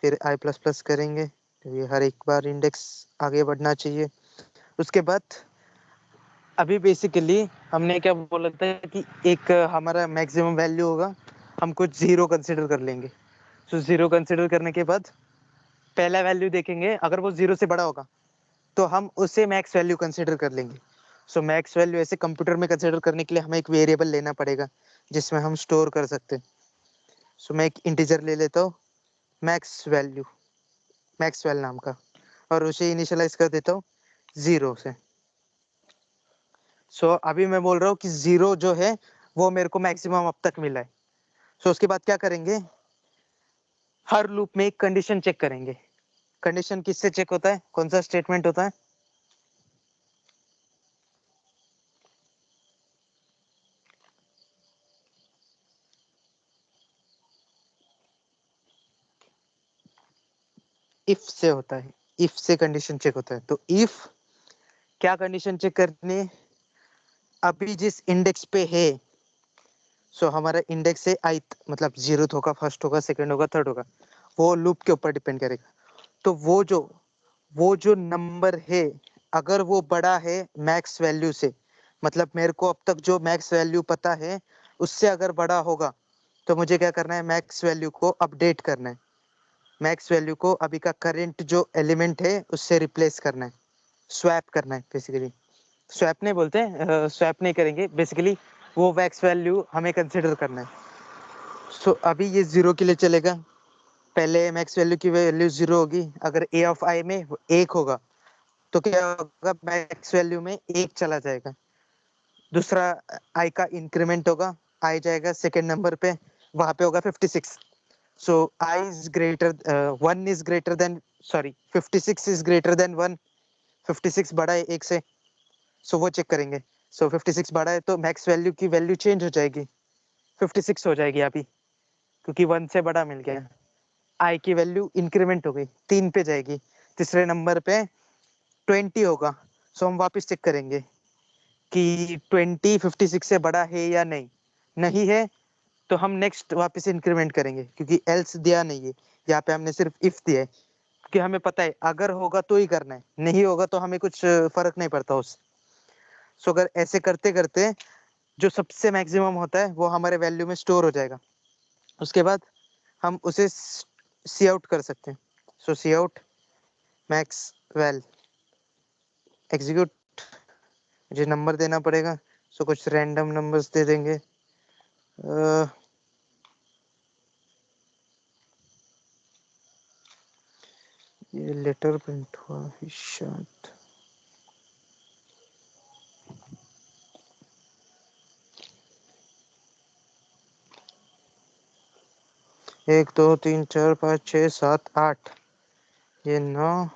फिर आई प्लस प्लस करेंगे तो ये हर एक बार इंडेक्स आगे बढ़ना चाहिए। उसके बाद अभी बेसिकली हमने क्या बोला था कि एक हमारा मैक्सिमम वैल्यू होगा, हम कुछ जीरो कंसिडर कर लेंगे। सो जीरो कंसिडर करने के बाद पहला वैल्यू देखेंगे, अगर वो जीरो से बड़ा होगा तो हम उसे मैक्स वैल्यू कंसिडर कर लेंगे। सो मैक्स वैल्यू ऐसे कंप्यूटर में कंसिडर करने के लिए हमें एक वेरिएबल लेना पड़ेगा जिसमें हम स्टोर कर सकते हैं। सो मैं एक इंटीजर ले लेता हूँ, मैक्स वैल्यू, मैक्स वैल्यू नाम का, और उसे इनिशियलाइज कर देता हूँ 0 से। सो अभी मैं बोल रहा हूँ कि 0 जो है वो मेरे को मैक्सिमम अब तक मिला है। सो उसके बाद क्या करेंगे, हर लूप में एक कंडीशन चेक करेंगे। कंडीशन किससे चेक होता है, कौन सा स्टेटमेंट होता है, इफ से होता है, इफ से कंडीशन चेक होता है। तो इफ क्या कंडीशन चेक करनी है, अभी जिस इंडेक्स पे है, सो हमारा इंडेक्स है ith, मतलब 0th होगा, फर्स्ट होगा, सेकंड होगा, थर्ड होगा, वो लूप के ऊपर डिपेंड करेगा। तो वो जो नंबर है, अगर वो बड़ा है मैक्स वैल्यू से, मतलब मेरे को अब तक जो मैक्स वैल्यू पता है उससे अगर बड़ा होगा तो मुझे क्या करना है, मैक्स वैल्यू को अपडेट करना है, मैक्स वैल्यू को अभी का करंट जो एलिमेंट है उससे रिप्लेस करना है, स्वैप करना है बेसिकली। स्वैप नहीं बोलते हैं, स्वैप नहीं करेंगे, बेसिकली वो मैक्स वैल्यू हमें कंसिडर करना है। सो अभी ये 0 के लिए चलेगा, पहले मैक्स वैल्यू की वैल्यू 0 होगी, अगर ए ऑफ आई में 1 होगा तो क्या होगा, मैक्स वैल्यू में 1 चला जाएगा, दूसरा आई का इंक्रीमेंट होगा, आई जाएगा सेकेंड नंबर पे, वहां पे होगा 56। So i is greater, 1 is greater than, sorry 56 is greater than 1, 56 बड़ा है 1 से, सो वो चेक करेंगे। सो 56 बड़ा है तो मैक्स वैल्यू की वैल्यू चेंज हो जाएगी, 56 हो जाएगी अभी, क्योंकि 1 से बड़ा मिल गया। आई की वैल्यू इंक्रीमेंट हो गई, 3 पे जाएगी, तीसरे नंबर पे 20 होगा, सो हम वापस चेक करेंगे कि 20 56 से बड़ा है या नहीं, नहीं है तो हम नेक्स्ट वापस इंक्रीमेंट करेंगे, क्योंकि एल्स दिया नहीं है, यहाँ पे हमने सिर्फ इफ दिया है, क्योंकि हमें पता है अगर होगा तो ही करना है, नहीं होगा तो हमें कुछ फर्क नहीं पड़ता उससे। सो अगर ऐसे करते करते जो सबसे मैक्सिमम होता है वो हमारे वैल्यू में स्टोर हो जाएगा, उसके बाद हम उसे सी आउट कर सकते हैं। सो सी आउट मैक्स वैल एग्जीक्यूट, मुझे नंबर देना पड़ेगा, सो कुछ रैंडम नंबर्स दे देंगे। ये लेटर प्रिंट हुआ शायद, एक दो तीन चार पाँच छः सात आठ, ये 9,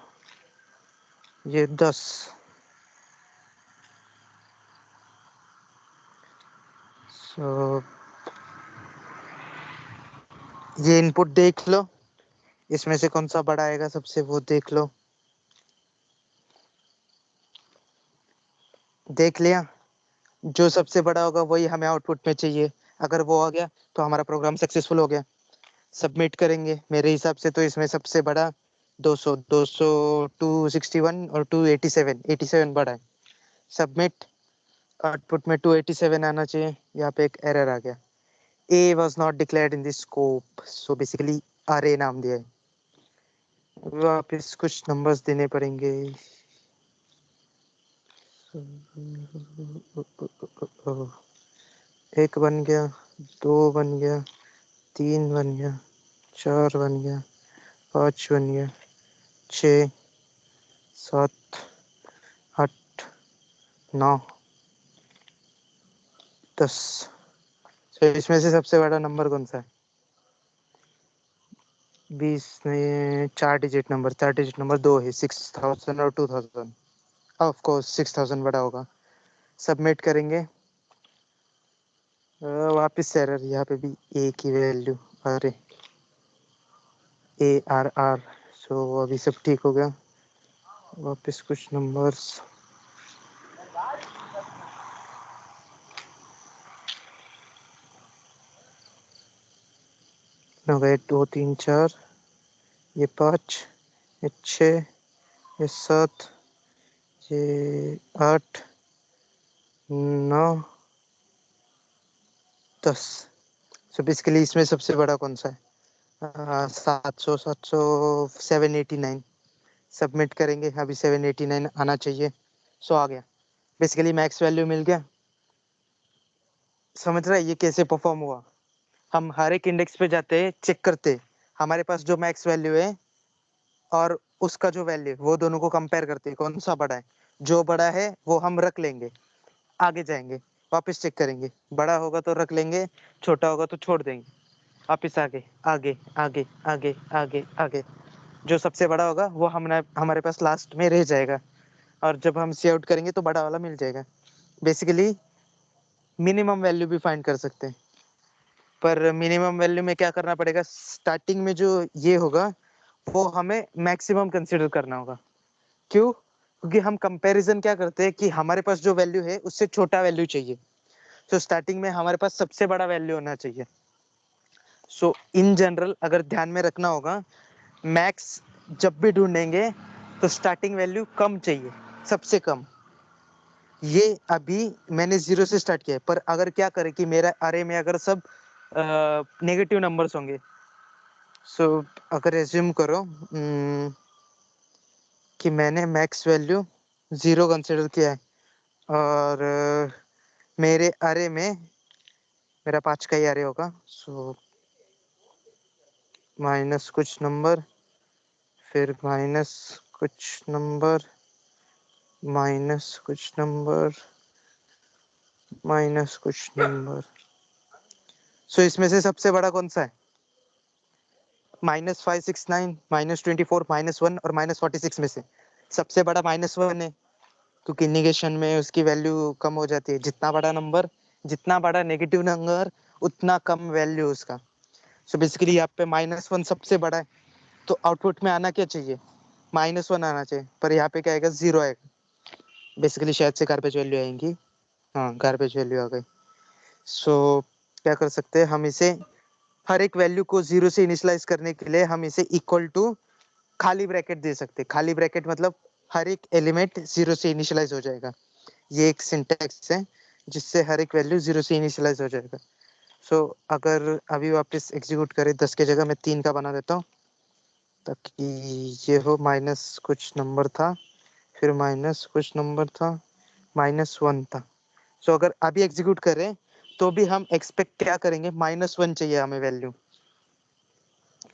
ये 10। सो ये इनपुट देख लो, इसमें से कौन सा बड़ा आएगा सबसे, वो देख लो, देख लिया, जो सबसे बड़ा होगा वही हमें आउटपुट में चाहिए, अगर वो आ गया तो हमारा प्रोग्राम सक्सेसफुल हो गया। सबमिट करेंगे, मेरे हिसाब से तो इसमें सबसे बड़ा 200, 200, 261 और 287, 87 बड़ा है। सबमिट। आउटपुट में 287 आना चाहिए। यहाँ पे एक एरर आ गया, ए was not declared in this scope, so basically अरे नाम दिया है। वापिस कुछ नंबर्स देने पड़ेंगे। एक बन गया, 2 बन गया, 3 बन गया, 4 बन गया, 5 बन गया, 6, 7, 8, 9, 10। तो इसमें से सबसे बड़ा नंबर कौन सा है? 20 में 4 डिजिट नंबर, 4 डिजिट नंबर 2 है, 6000 और 2000। ऑफ कोर्स 6000 बड़ा होगा। सबमिट करेंगे। वापस एरर, यहाँ पे भी ए की वैल्यू, अरे ARR। सो अभी सब ठीक हो गया। वापस कुछ नंबर्स, हो गए 2, 3, 4, ये 5, ये 6, ये 7, ये 8, 9, 10। सो बेसिकली इसमें सबसे बड़ा कौन सा है? 700, 789। सबमिट करेंगे। अभी 789 आना चाहिए। सो आ गया। बेसिकली मैक्स वैल्यू मिल गया। समझ रहा है ये कैसे परफॉर्म हुआ? हम हर एक इंडेक्स पे जाते हैं, चेक करते हैं हमारे पास जो मैक्स वैल्यू है और उसका जो वैल्यू है, वो दोनों को कंपेयर करते हैं कौन सा बड़ा है। जो बड़ा है वो हम रख लेंगे, आगे जाएंगे, वापस चेक करेंगे, बड़ा होगा तो रख लेंगे, छोटा होगा तो छोड़ देंगे। वापस आगे आगे आगे आगे आगे आगे, जो सबसे बड़ा होगा वो हमारे पास लास्ट में रह जाएगा, और जब हम सी आउट करेंगे तो बड़ा वाला मिल जाएगा। बेसिकली मिनिमम वैल्यू भी फाइंड कर सकते हैं, पर मिनिमम वैल्यू में क्या करना पड़ेगा? स्टार्टिंग में जो ये होगा वो हमें मैक्सिमम कंसिडर करना होगा। क्यों? क्योंकि हम कंपैरिजन क्या करते हैं कि हमारे पास जो वैल्यू है उससे छोटा वैल्यू चाहिए। तो स्टार्टिंग में हमारे पास सबसे बड़ा वैल्यू होना चाहिए। सो इन जनरल अगर ध्यान में रखना होगा, मैक्स जब भी ढूंढेंगे तो स्टार्टिंग वैल्यू कम चाहिए, सबसे कम। ये अभी मैंने 0 से स्टार्ट किया है, पर अगर क्या करें कि मेरा अरे में अगर सब नेगेटिव नंबर्स होंगे। सो अगर एज्यूम करो कि मैंने मैक्स वैल्यू 0 कंसिडर किया है, और मेरे अरे में मेरा 5 का ही अरे होगा। सो माइनस कुछ नंबर, फिर माइनस कुछ नंबर, माइनस कुछ नंबर, माइनस कुछ नंबर। सो इसमें से सबसे बड़ा कौन सा है? -569, -24, -1 और -46 में से सबसे बड़ा -1 है, क्योंकि निगेशन में उसकी वैल्यू कम हो जाती है। जितना बड़ा नंबर, जितना बड़ा नेगेटिव नंबर, उतना कम वैल्यू उसका। सो बेसिकली यहाँ पे -1 सबसे बड़ा है, तो आउटपुट में आना क्या चाहिए? -1 आना चाहिए, पर यहाँ पे क्या आएगा? 0 आएगा। बेसिकली शायद से गार्बेज वैल्यू आएंगी। हाँ, गार्बेज वैल्यू आ गई। सो क्या कर सकते हैं हम इसे, हर एक वैल्यू को 0 से इनिशियलाइज करने के लिए हम इसे इक्वल टू खाली ब्रैकेट दे सकते हैं। खाली ब्रैकेट मतलब हर एक एलिमेंट 0 से इनिशियलाइज हो जाएगा। ये एक सिंटैक्स है जिससे हर एक वैल्यू 0 से इनिशियलाइज हो जाएगा। सो अगर अभी वापस एग्जीक्यूट करें, 10 के जगह मैं 3 का बना देता हूँ, ताकि ये हो माइनस कुछ नंबर था, फिर माइनस कुछ नंबर था, -1 था। सो अगर अभी एग्जीक्यूट करें तो भी हम एक्सपेक्ट क्या करेंगे? -1 चाहिए हमें वैल्यू,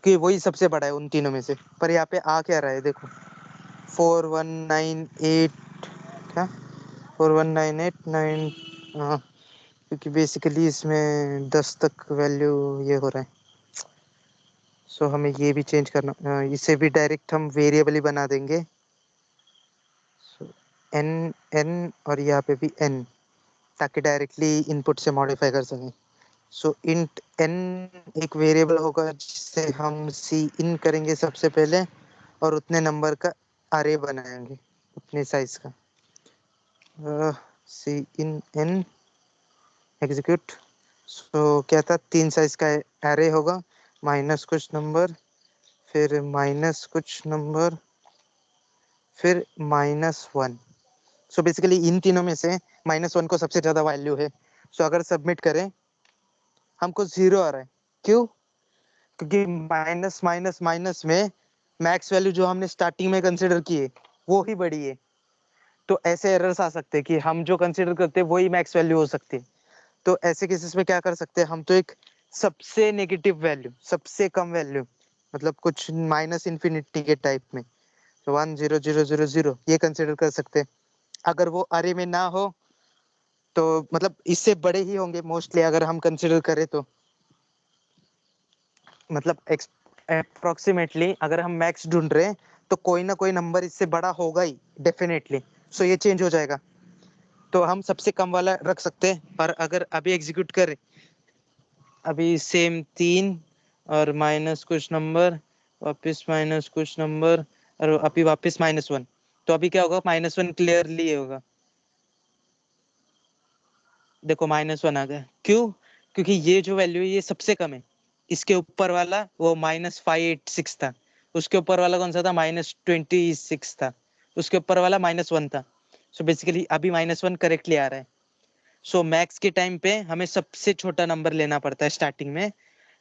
कि वही सबसे बड़ा है उन तीनों में से। पर यहाँ पे आ क्या रहा है देखो, 4198, क्या 4198 हाँ, क्योंकि बेसिकली इसमें 10 तक वैल्यू ये हो रहा है। सो हमें ये भी चेंज करना, इसे भी डायरेक्ट हम वेरिएबल ही बना देंगे। सो n और यहाँ पे भी n, ताकि डायरेक्टली इनपुट से मॉडिफाई कर सकें। सो इंट n एक वेरिएबल होगा जिससे हम सी इन करेंगे सबसे पहले, और उतने नंबर का अरे बनाएंगे, उतने साइज का। सी इन n एग्जीक्यूट। सो क्या था? 3 साइज का एरे होगा, माइनस कुछ नंबर, फिर माइनस कुछ नंबर, फिर -1। सो बेसिकली इन तीनों में से -1 को सबसे ज्यादा वैल्यू है। सो अगर सबमिट करें हमको 0 आ रहा है। क्यों? क्योंकि माइनस माइनस माइनस में मैक्स वैल्यू जो हमने स्टार्टिंग में कंसिडर की है वो ही बड़ी है। तो ऐसे एरर्स आ सकते हैं कि हम जो कंसिडर करते हैं वही मैक्स वैल्यू हो सकती है। तो ऐसे केसेस में क्या कर सकते हैं हम, तो एक सबसे नेगेटिव वैल्यू, सबसे कम वैल्यू, मतलब कुछ माइनस इन्फिनिटी के टाइप में, तो 1 0 0 0 0 ये कंसिडर कर सकते हैं। अगर वो अरे में ना हो तो मतलब इससे बड़े ही होंगे मोस्टली अगर हम कंसिडर करें तो, मतलब अप्रोक्सीमेटली अगर हम मैक्स ढूंढ रहे हैं तो कोई ना कोई नंबर इससे बड़ा होगा ही डेफिनेटली। सो ये चेंज हो जाएगा, तो हम सबसे कम वाला रख सकते हैं। और अगर अभी एग्जीक्यूट करें, अभी सेम 3 और माइनस कुछ नंबर, वापस माइनस कुछ नंबर, और अभी वापस -1, तो अभी क्या होगा, -1 क्लियरली होगा। देखो -1 आ गया। क्यों? क्योंकि ये जो वैल्यू है ये सबसे कम है। इसके ऊपर वाला वो -586 था, उसके ऊपर वाला कौन सा था, -26 था, उसके ऊपर वाला -1 था। सो बेसिकली अभी -1 करेक्टली आ रहा है। सो मैक्स के टाइम पे हमें सबसे छोटा नंबर लेना पड़ता है स्टार्टिंग में,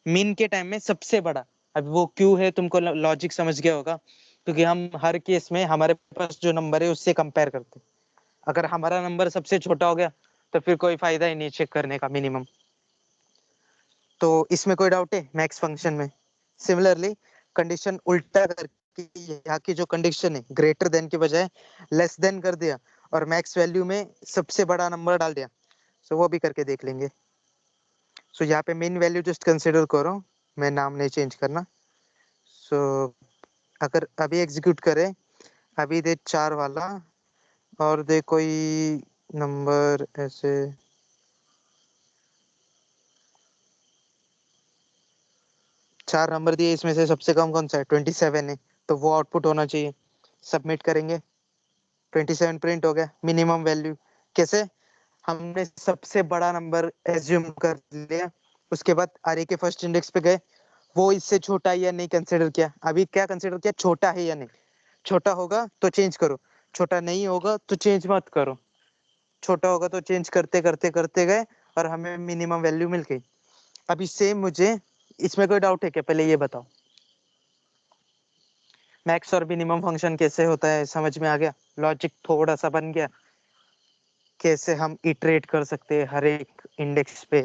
मिन के टाइम में सबसे बड़ा। अब वो क्यों है तुमको लॉजिक समझ गया होगा, क्योंकि हम हर केस में हमारे पास जो नंबर है उससे कंपेयर करते हैं। अगर हमारा नंबर सबसे छोटा हो गया तो फिर कोई फायदा ही नहीं चेक करने का मिनिमम। तो इसमें कोई डाउट है मैक्स फंक्शन में? सिमिलरली कंडीशन उल्टा करके यहाँ की जो कंडीशन है ग्रेटर देन के बजाय लेस देन कर दिया और मैक्स वैल्यू में सबसे बड़ा नंबर डाल दिया। सो वो भी करके देख लेंगे। सो यहाँ पे मेन वैल्यू जस्ट कंसिडर करो, मैं नाम नहीं चेंज करना। सो अगर अभी एग्जीक्यूट करें, अभी दे 4 वाला और दे कोई नंबर ऐसे, चार नंबर दिए, इसमें से सबसे कम कौन सा है, 27 है, तो वो आउटपुट होना चाहिए। सबमिट करेंगे, 27 प्रिंट हो गया मिनिमम वैल्यू। कैसे? हमने सबसे बड़ा नंबर एज्यूम कर लिया, उसके बाद अरे के फर्स्ट इंडेक्स पे गए, वो इससे छोटा है या नहीं कंसिडर किया। अभी क्या कंसिडर किया, छोटा है या नहीं। छोटा होगा तो चेंज करो, छोटा नहीं होगा तो चेंज मत करो। छोटा होगा तो चेंज करते करते करते गए और हमें मिनिमम वैल्यू मिल गई। अभी सेम मुझे, इसमें कोई डाउट है क्या, पहले ये बताओ। मैक्स और मिनिमम फंक्शन कैसे होता है समझ में आ गया? लॉजिक थोड़ा सा बन गया? कैसे हम इटरेट कर सकते हैं हर एक इंडेक्स पे,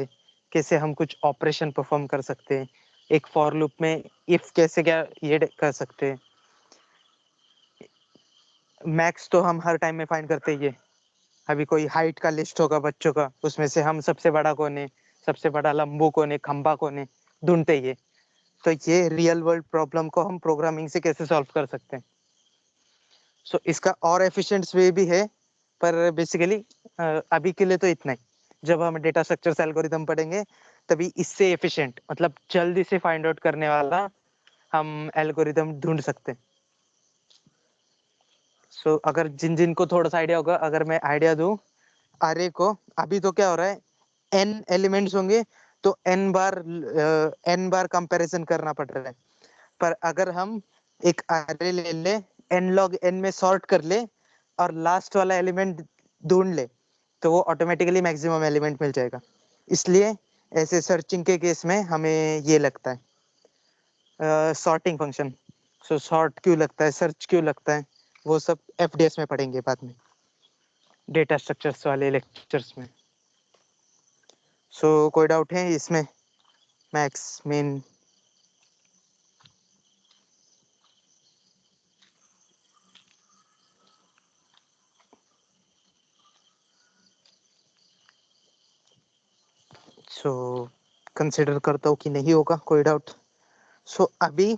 कैसे हम कुछ ऑपरेशन परफॉर्म कर सकते हैं, एक फॉर लूप में इफ कैसे क्या ये कर सकते हैं। मैक्स तो हम हर टाइम में फाइंड करते ही है। अभी कोई हाइट का लिस्ट होगा बच्चों का, उसमें से हम सबसे बड़ा कौन है, सबसे बड़ा लंबू कौन है, खंबा कौन है, ढूंढते ही है। तो ये रियल वर्ल्ड प्रॉब्लम को हम प्रोग्रामिंग से कैसे सॉल्व कर सकते हैं। सो इसका और एफिशिएंट वे भी है, पर बेसिकली अभी के लिए तो इतना ही। जब हम डेटा स्ट्रक्चर्स एल्गोरिथम पढ़ेंगे तभी इससे एफिशिएंट, मतलब जल्दी से फाइंड आउट करने वाला हम एल्गोरिथम ढूंढ सकते हैं। सो अगर जिन जिन को थोड़ा सा आइडिया होगा, अगर मैं आइडिया दूं अरे को, अभी तो क्या हो रहा है, n एलिमेंट्स होंगे तो n बार कंपैरिजन करना पड़ रहा है। पर अगर हम एक अरे ले ले, n log n में सॉर्ट कर ले और लास्ट वाला एलिमेंट ढूंढ ले, तो वो ऑटोमेटिकली मैक्सिमम एलिमेंट मिल जाएगा। इसलिए ऐसे सर्चिंग के केस में हमें ये लगता है सॉर्टिंग फंक्शन। सो सॉर्ट क्यों लगता है, सर्च क्यों लगता है, वो सब एफडीएस में पढ़ेंगे बाद में, डेटा स्ट्रक्चर्स वाले लेक्चर्स में। सो कोई डाउट है इसमें, मैक्स मेन? सो कंसिडर करता हूँ कि नहीं होगा कोई डाउट। सो अभी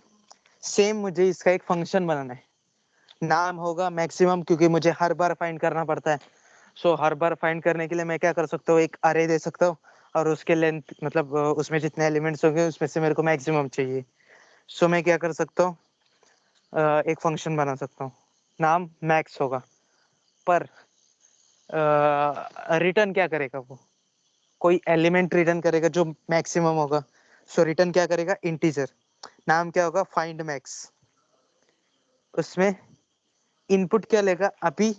सेम मुझे इसका एक फंक्शन बनाना है, नाम होगा मैक्सिमम, क्योंकि मुझे हर बार फाइंड करना पड़ता है। सो हर बार फाइंड करने के लिए मैं क्या कर सकता हूँ, एक अरे दे सकता हूँ और उसके लेंथ मतलब उसमें जितने एलिमेंट्स होंगे उसमें से मेरे को मैक्सिमम चाहिए। सो मैं क्या कर सकता हूँ, एक फंक्शन बना सकता हूँ, नाम मैक्स होगा, पर रिटर्न क्या करेगा, वो कोई एलिमेंट रिटर्न करेगा जो मैक्सिमम होगा। सो रिटर्न क्या करेगा, इंटीजर। नाम क्या होगा, फाइंड मैक्स। उसमें इनपुट क्या लेगा, अभी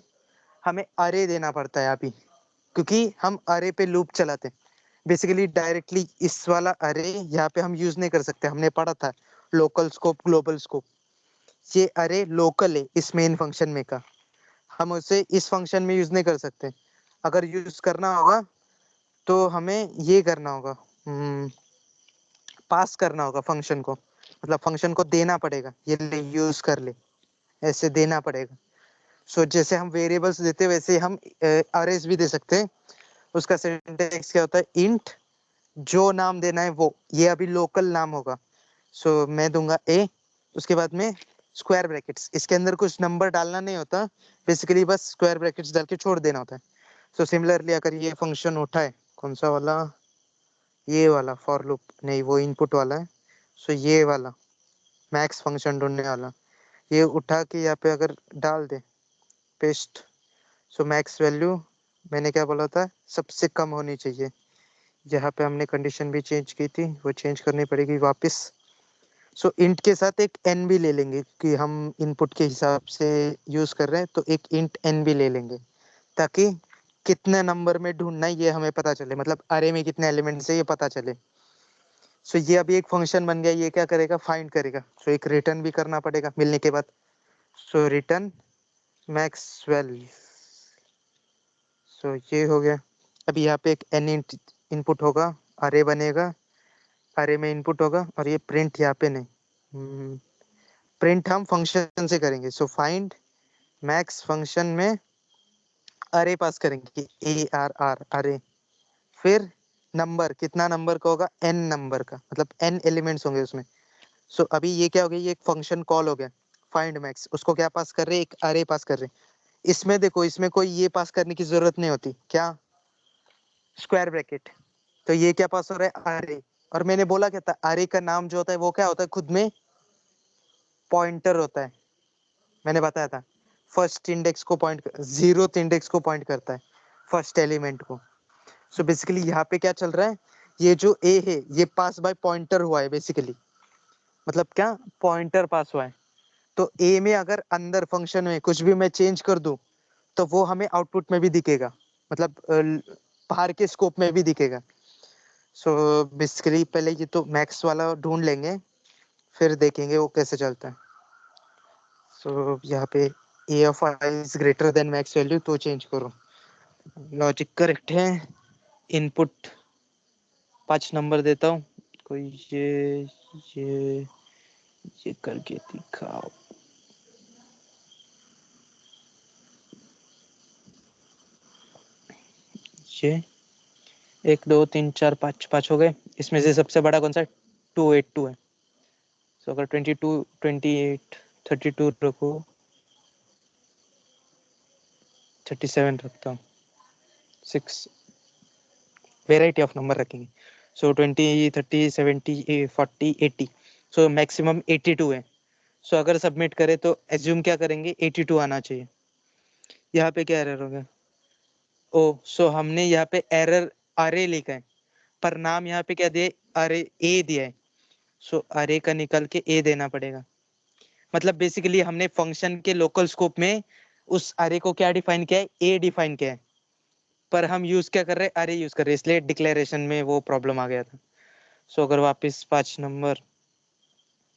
हमें अरे देना पड़ता है अभी, क्योंकि हम अरे पे लूप चलाते हैं। बेसिकली डायरेक्टली इस वाला अरे यहाँ पे हम यूज नहीं कर सकते, हमने पढ़ा था लोकल स्कोप ग्लोबल स्कोप। ये अरे लोकल है इस मेन फंक्शन में का, हम उसे इस फंक्शन में यूज नहीं कर सकते। अगर यूज करना होगा तो हमें ये करना होगा, पास करना होगा फंक्शन को, मतलब फंक्शन को देना पड़ेगा, ये ले यूज कर ले, ऐसे देना पड़ेगा। सो जैसे हम वेरिएबल्स देते हैं वैसे हम अरेज भी दे सकते हैं। उसका सिंटेक्स क्या होता है, इंट जो नाम देना है वो, ये अभी लोकल नाम होगा। सो मैं दूंगा ए, उसके बाद में स्क्वायर ब्रैकेट्स, इसके अंदर कुछ नंबर डालना नहीं होता, बेसिकली बस स्क्वायर ब्रैकेट्स डाल के छोड़ देना होता है। सो सिमिलरली अगर ये फंक्शन उठा है, कौन सा वाला, ये वाला फॉर लूप नहीं, वो इनपुट वाला है। सो ये वाला मैक्स फंक्शन ढूंढने वाला, ये उठा के यहाँ पे अगर डाल दे पेस्ट, सो मैक्स वैल्यू मैंने क्या बोला था, सबसे कम होनी चाहिए। यहाँ पे हमने कंडीशन भी चेंज की थी, वो चेंज करनी पड़ेगी वापस। सो इंट के साथ एक एन भी ले लेंगे कि हम इनपुट के हिसाब से यूज कर रहे हैं, तो एक इंट एन भी ले लेंगे ताकि कितने नंबर में ढूंढना है ये हमें पता चले, मतलब अरे में कितने एलिमेंट्स है ये पता चले। सो ये अभी एक फंक्शन बन गया, ये क्या करेगा, फाइंड करेगा। सो एक रिटर्न भी करना पड़ेगा मिलने के बाद। सो रिटर्न मैक्स वैल्यू, सो ये हो गया। अभी यहाँ पे एक एन इनपुट होगा, अरे बनेगा, अरे में इनपुट होगा, और ये प्रिंट यहाँ पे नहीं, प्रिंट हम फंक्शन से करेंगे। सो फाइंड मैक्स फंक्शन में अरे पास करेंगे, ए आर आर अरे, फिर नंबर, कितना नंबर का होगा, एन नंबर का, मतलब एन एलिमेंट्स होंगे उसमें। सो अभी ये क्या हो गया, ये एक फंक्शन कॉल हो गया फाइंड मैक्स, उसको क्या पास कर रहे हैं, एक अरे पास कर रहे हैं। इसमें देखो, इसमें कोई ये पास करने की जरूरत नहीं होती, क्या, स्क्वायर ब्रैकेट। तो ये क्या पास हो रहा है, अरे। और मैंने बोला क्या था, अरे का नाम जो होता है वो क्या होता है, खुद में पॉइंटर होता है, मैंने बताया था। फर्स्ट इंडेक्स को पॉइंट, जीरोथ इंडेक्स को पॉइंट करता है, फर्स्ट एलिमेंट को। सो बेसिकली यहाँ पे क्या चल रहा है, ये जो ए है ये पास बाय पॉइंटर हुआ है बेसिकली, मतलब क्या, पॉइंटर पास हुआ है। तो ए में अगर अंदर फंक्शन में कुछ भी मैं चेंज कर दूं तो वो हमें आउटपुट में भी दिखेगा, मतलब बाहर के स्कोप में भी दिखेगा। सो बेसिकली पहले ये तो मैक्स वाला ढूंढ लेंगे, फिर देखेंगे वो कैसे चलता है। सो यहाँ पे a of i is greater than max value, तो चेंज करो, लॉजिक करेक्ट है। इनपुट 5 नंबर देता हूँ, कोई ये ये करके दिखाओ। ये 1 2 3 4 5 5 हो गए। इसमें से सबसे बड़ा कौन सा, 282 है। सो अगर 22 28 32 रखो, 37 रखता हूँ, 6 वेराइटी ऑफ नंबर रखेंगे। सो 20 30 70 40 80, सो मैक्सिमम 82 है। सो अगर सबमिट करें तो एज्यूम क्या करेंगे, 82 आना चाहिए। यहाँ पे क्या एरर हो गया, ओ सो हमने यहाँ पे एरर अरे लिखा है, पर नाम यहाँ पे क्या दिया, अरे ए दिया है। सो अरे का निकल के ए देना पड़ेगा, मतलब बेसिकली हमने फंक्शन के लोकल स्कोप में उस अरे को क्या डिफाइन किया है, ए डिफाइन किया है, पर हम यूज क्या कर रहे हैं, अरे यूज कर रहे हैं, इसलिए डिक्लेरेशन में वो प्रॉब्लम आ गया था। सो अगर वापस 5 नंबर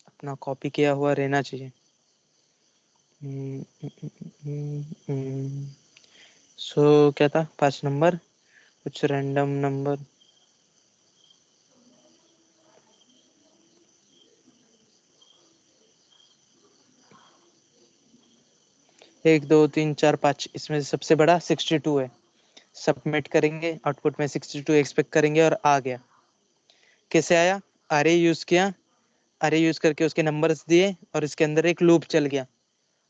अपना कॉपी किया हुआ रहना चाहिए। सो क्या था, 5 नंबर, कुछ रैंडम नंबर, एक दो तीन चार पाँच, इसमें से सबसे बड़ा 62 है। सबमिट करेंगे, आउटपुट में 62 एक्सपेक्ट करेंगे, और आ गया। कैसे आया, अरे यूज किया, अरे यूज करके उसके नंबर्स दिए, और इसके अंदर एक लूप चल गया,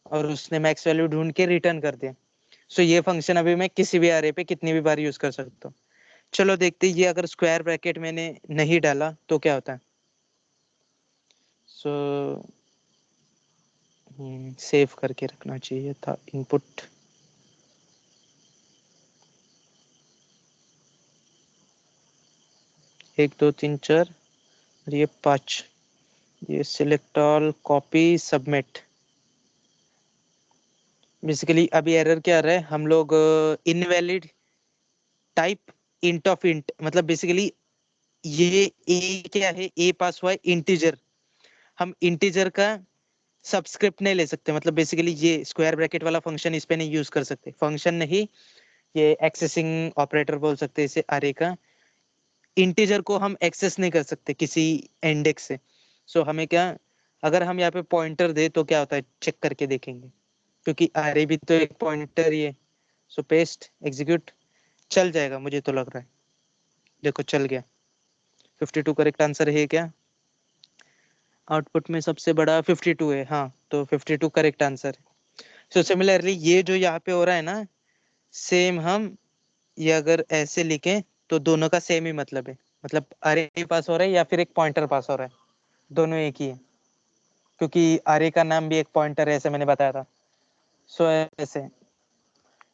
और उसने मैक्स वैल्यू ढूंढ के रिटर्न कर दिया। सो ये फंक्शन अभी मैं किसी भी अरे पे कितनी भी बार यूज कर सकता हूँ। चलो देखते ये अगर स्क्वायर ब्रैकेट मैंने नहीं डाला तो क्या होता है। सो सेव करके रखना चाहिए था इनपुट। एक दो तीन चार, और ये 5, ये select all, copy, submit. Basically अभी एरर क्या आ रहा है, हम लोग invalid type int of int, मतलब बेसिकली ये ए क्या है, ए पास हुआ है इंटीजर, हम इंटीजर का सबस्क्रिप्ट नहीं ले सकते, मतलब बेसिकली ये स्क्वायर ब्रैकेट वाला फंक्शन इस पे नहीं यूज कर सकते, फंक्शन नहीं, ये एक्सेसिंग ऑपरेटर बोल सकते हैं इसे, अरे का इंटीजर को हम एक्सेस नहीं कर सकते किसी इंडेक्स से। सो हमें क्या, अगर हम यहाँ पे पॉइंटर दे तो क्या होता है चेक करके देखेंगे, क्योंकि अरे भी तो एक पॉइंटर ही है। सो पेस्ट, एग्जीक्यूट, चल जाएगा मुझे तो लग रहा है। देखो चल गया, 52 करेक्ट आंसर है क्या? आउटपुट में सबसे बड़ा 52 है, हाँ, तो 52 करेक्ट आंसर है। सो सिमिलरली ये जो यहाँ पे हो रहा है ना, सेम हम ये अगर ऐसे लिखें तो दोनों का सेम ही मतलब है, मतलब अरे पास हो रहा है या फिर एक पॉइंटर पास हो रहा है, दोनों एक ही है, क्योंकि अरे का नाम भी एक पॉइंटर है, ऐसे मैंने बताया था। सो ऐसे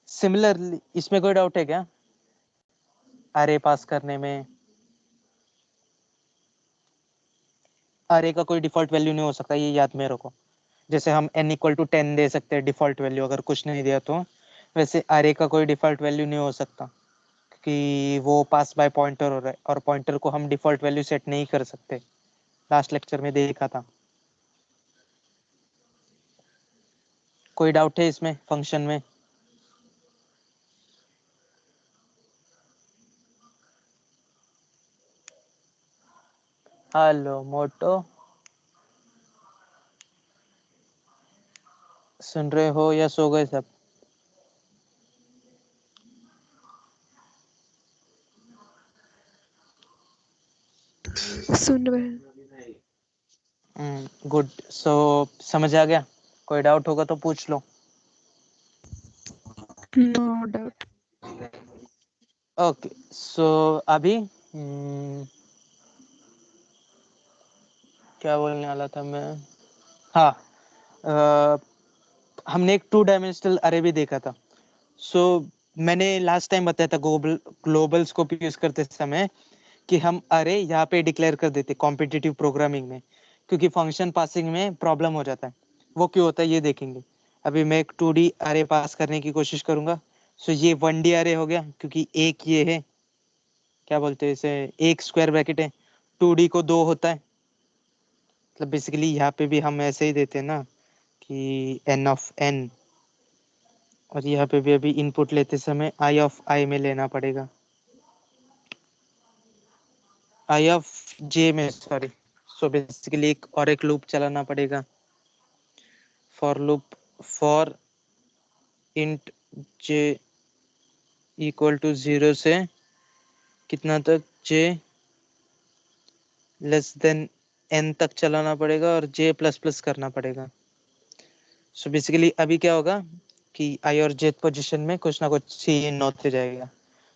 सिमिलरली इसमें कोई डाउट है क्या अरे पास करने में? अरे का कोई डिफॉल्ट वैल्यू नहीं हो सकता, ये याद में रखो। जैसे हम n इक्वल टू 10 दे सकते हैं डिफॉल्ट वैल्यू अगर कुछ नहीं दिया तो, वैसे अरे का कोई डिफॉल्ट वैल्यू नहीं हो सकता, क्योंकि वो पास बाय पॉइंटर हो रहा है और पॉइंटर को हम डिफॉल्ट वैल्यू सेट नहीं कर सकते, लास्ट लेक्चर में देखा था। कोई डाउट है इसमें फंक्शन में? हेलो मोटो, सुन रहे हो या सो गए सब? सुन रहे हैं। गुड। सो समझ आ गया? कोई डाउट होगा तो पूछ लो। No doubt. ओके, सो अभी क्या बोलने वाला था मैं, हाँ, हमने एक 2 डायमेंशनल अरे भी देखा था। सो मैंने लास्ट टाइम बताया था ग्लोबल स्कोप यूज करते समय कि हम अरे यहाँ पे डिक्लेयर कर देते कॉम्पिटिटिव प्रोग्रामिंग में, क्योंकि फंक्शन पासिंग में प्रॉब्लम हो जाता है। वो क्यों होता है ये देखेंगे। अभी मैं एक 2D अरे पास करने की कोशिश करूंगा। सो ये 1D अरे हो गया, क्योंकि एक ये है, क्या बोलते हैं इसे, एक स्क्वायर ब्रैकेट है, 2D को 2 होता है, मतलब बेसिकली यहाँ पे भी हम ऐसे ही देते हैं ना कि n ऑफ n, और यहाँ पे भी अभी इनपुट लेते समय i ऑफ i में लेना पड़ेगा, i ऑफ j में, सॉरी। सो बेसिकली एक और एक लूप चलाना पड़ेगा, for loop for int j equal to 0 से कितना तक, j लेस देन n तक चलाना पड़ेगा और j प्लस प्लस करना पड़ेगा। सो बेसिकली अभी क्या होगा कि i और j पोजीशन में कुछ ना कुछ सी इन होते जाएगा।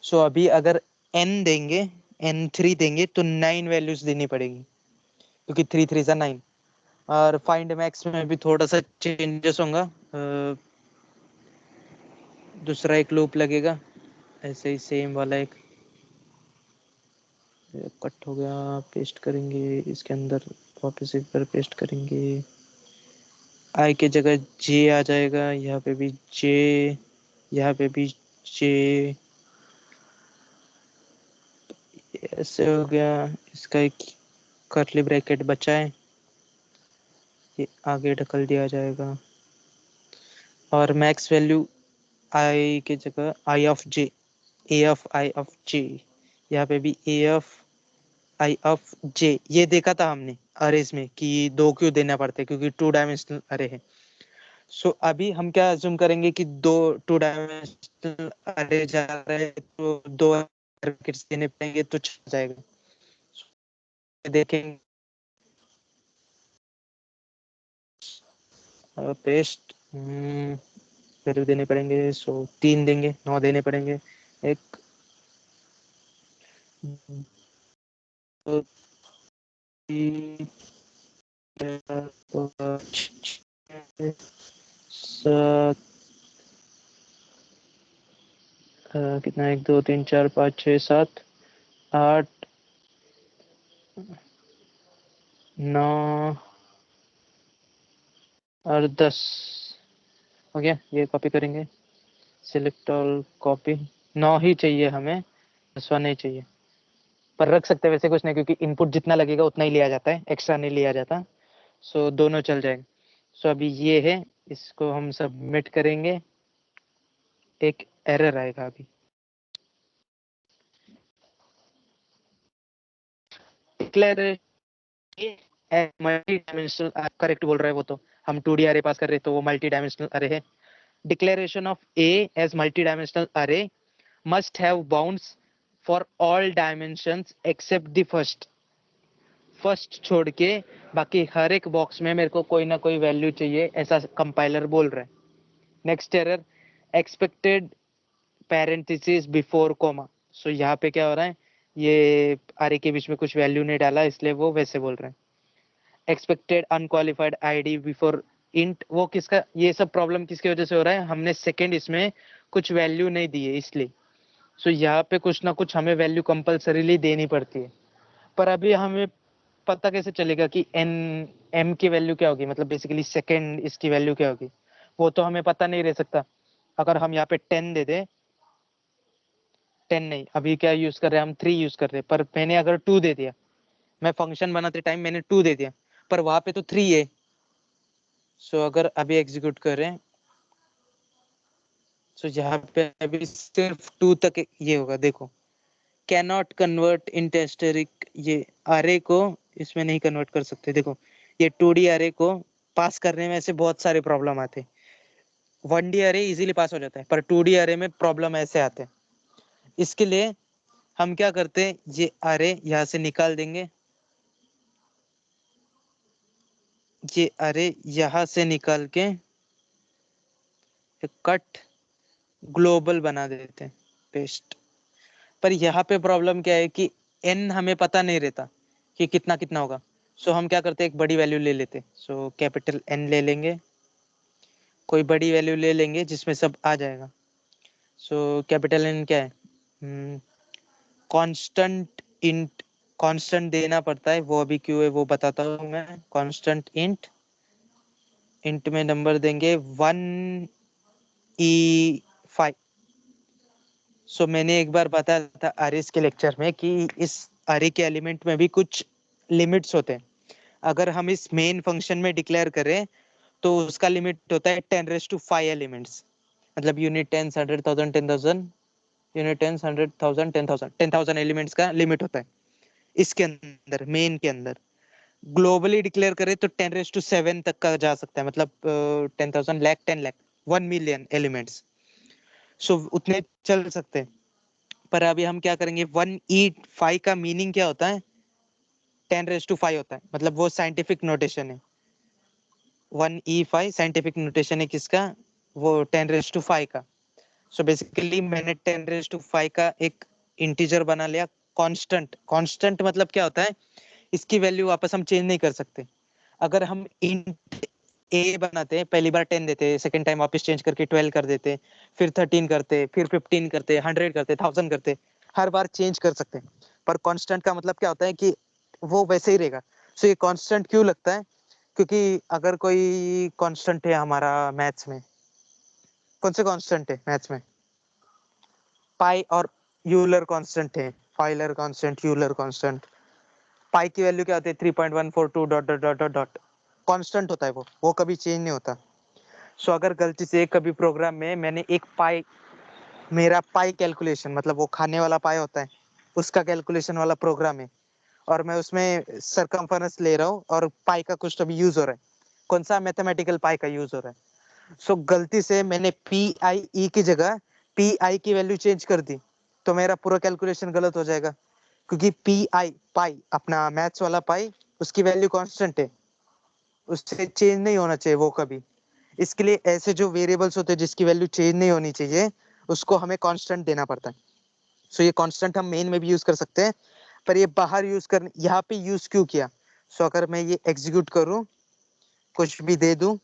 सो अभी अगर n देंगे, n3 देंगे तो 9 वैल्यूज देनी पड़ेगी, क्योंकि 3 3 सा 9। और फाइंड मैक्स में भी थोड़ा सा चेंजेस होगा, दूसरा एक लूप लगेगा ऐसे ही सेम वाला, एक कट हो गया, पेस्ट करेंगे इसके अंदर, वापस एक बार पेस्ट करेंगे, आई के जगह जे आ जाएगा, यहाँ पे भी जे, यहाँ पे भी जे, ऐसे हो गया। इसका एक कर्ली ब्रैकेट बचा है, ये आगे ढकल दिया जाएगा, और मैक्स वैल्यू आई के जगह i of j, a of i of j, यहाँ पे भी ए ऑफ आई ऑफ जे। ये देखा था हमने अरेज में कि 2 क्यों देना पड़ता है, क्योंकि 2 डायमेंशनल अरे है। सो अभी हम क्या अज्यूम करेंगे कि 2 डायमेंशनल अरे जा रहा है तो 2 ब्रैकेट्स देने पड़ेंगे तो चल जाएगा। देखेंगे पेस्ट, वैल्यू देने पड़ेंगे, सो 3 देंगे, 9 देने पड़ेंगे, एक, दो, तीन, चार, पाँच, छः, सात, कितना, 1 2 3 4 5 6 7 8 9 और 10 हो गया। ये कॉपी करेंगे, सिलेक्ट ऑल कॉपी। 9 ही चाहिए हमें, 10वां नहीं चाहिए, पर रख सकते हैं वैसे कुछ नहीं, क्योंकि इनपुट जितना लगेगा उतना ही लिया जाता है, एक्स्ट्रा नहीं लिया जाता। सो दोनों चल जाएंगे। सो अभी ये है, इसको हम सबमिट करेंगे, एक एरर आएगा अभी। डिक्लेयर मल्टी डायमेंशनल, आप करेक्ट बोल रहे हैं, वो तो हम 2D अरे पास कर रहे हैं तो वो मल्टी डायमेंशनल अरे है। Declaration of a as multi dimensional array must have bounds for all dimensions except the first छोड़ के बाकी हर एक बॉक्स में मेरे को कोई ना कोई वैल्यू चाहिए, ऐसा कंपाइलर बोल रहा है। Next error, expected parenthesis before comma. So यहाँ पे क्या हो रहा है, ये अरे के बीच में कुछ वैल्यू नहीं डाला, इसलिए वो वैसे बोल रहे हैं। Expected unqualified ID before int, वो किसका, ये सब प्रॉब्लम किसकी वजह से हो रहा है, हमने सेकंड इसमें कुछ वैल्यू नहीं दी है इसलिए। सो यहाँ पे कुछ ना कुछ हमें वैल्यू कंपलसरीली देनी पड़ती है, पर अभी हमें पता कैसे चलेगा कि एन एम की वैल्यू क्या होगी, मतलब बेसिकली सेकंड इसकी वैल्यू क्या होगी, वो तो हमें पता नहीं रह सकता। अगर हम यहाँ पे 10 दे दे, 10 नहीं, अभी क्या यूज कर रहे हैं हम, 3 यूज कर रहे हैं, पर मैंने अगर 2 दे दिया, मैं फंक्शन बनाते टाइम मैंने 2 दे दिया, पर वहां पे तो 3 है। सो अगर अभी एग्जीक्यूट करें, सो यहाँ पे अभी सिर्फ 2 तक ये होगा, देखो कैनॉट कन्वर्ट इंट एस्टेरिक, ये अरे को इसमें नहीं कन्वर्ट कर सकते। देखो ये 2D अरे को पास करने में ऐसे बहुत सारे प्रॉब्लम आते हैं। 1D अरे इजीली पास हो जाता है, पर 2D अरे में प्रॉब्लम ऐसे आते हैं। इसके लिए हम क्या करते हैं, ये अरे यहाँ से निकाल देंगे, ये अरे यहाँ से निकाल के कट ग्लोबल बना देते हैं, पेस्ट। पर यहाँ पे प्रॉब्लम क्या है कि n हमें पता नहीं रहता कि कितना कितना होगा। सो हम क्या करते हैं, एक बड़ी वैल्यू ले लेते। सो कैपिटल N ले लेंगे, कोई बड़ी वैल्यू ले लेंगे जिसमें सब आ जाएगा। सो कैपिटल N क्या है, कांस्टेंट इंट, कांस्टेंट देना पड़ता है, वो अभी क्यों है वो बताता हूँ मैं। कांस्टेंट इंट, इंट में नंबर देंगे 1E5। सो मैंने एक बार बताया था अरेज के लेक्चर में कि इस अरे के एलिमेंट में भी कुछ लिमिट्स होते हैं। अगर हम इस मेन फंक्शन में डिक्लेयर करें तो उसका लिमिट होता है 10⁵ एलिमेंट्स, मतलब यूनिट 10 100,000 10,000 यूनिट 10 100,000 10,000 10,000 एलिमेंट्स का लिमिट होता है इसके अंदर, मेन के अंदर। ग्लोबली डिक्लेयर करें तो 10⁻7 तक का जा सकता है, मतलब 10,000 लाख 10 लाख 1 मिलियन एलिमेंट्स। सो उतने चल सकते हैं। पर अभी हम क्या करेंगे, 1E5 का मीनिंग क्या होता है, 10⁵ होता है, मतलब वो साइंटिफिक नोटेशन है। 1E5 साइंटिफिक नोटेशन है किसका, वो 10⁵ का। सो बेसिकली मैंने 10⁵ का एक इंटीजर बना लिया, कांस्टेंट। कांस्टेंट मतलब क्या होता है, इसकी वैल्यू वापस हम चेंज नहीं कर सकते। अगर हम इंट ए बनाते हैं, पहली बार 10 देते, सेकंड टाइम वापस चेंज करके 12 कर देते, फिर 13 करते, फिर 15 करते, 100 करते, 1000 करते, हर बार चेंज कर सकते हैं। पर कांस्टेंट का मतलब क्या होता है कि वो वैसे ही रहेगा। सो ये कांस्टेंट क्यों लगता है, क्योंकि अगर कोई कांस्टेंट है हमारा मैथ्स में, कौन से कांस्टेंट है मैथ्स में, पाई और यूलर कांस्टेंट है, फाइलर कांस्टेंट, यूलर कांस्टेंट। पाई की वैल्यू क्या होती है, 3.142 dot dot dot dot dot, constant होता है वो कभी चेंज नहीं होता। सो अगर गलती से कभी प्रोग्राम में मैंने एक पाई, मेरा पाई कैलकुलेशन मतलब वो खाने वाला पाई होता है, उसका कैलकुलेशन वाला प्रोग्राम है, और मैं उसमें सरकमफरेंस ले रहा हूँ और पाई का कुछ अभी यूज हो रहा है, कौन सा मैथमेटिकल पाई का यूज हो रहा है। सो गलती से मैंने PIE की जगह PI की वैल्यू चेंज कर दी, तो मेरा पूरा कैलकुलेशन गलत हो जाएगा, क्योंकि PI पाई अपना मैथ्स वाला पाई, उसकी वैल्यू कांस्टेंट है, उससे चेंज नहीं होना चाहिए वो कभी। इसके लिए ऐसे जो वेरिएबल्स होते हैं जिसकी वैल्यू चेंज नहीं होनी चाहिए, उसको हमें कांस्टेंट देना पड़ता है। सो ये कांस्टेंट हम मेन में भी यूज कर सकते हैं, पर ये बाहर यूज करने, यहाँ पे यूज क्यों किया। सो अगर मैं ये एग्जीक्यूट करूं, कुछ भी दे दूं,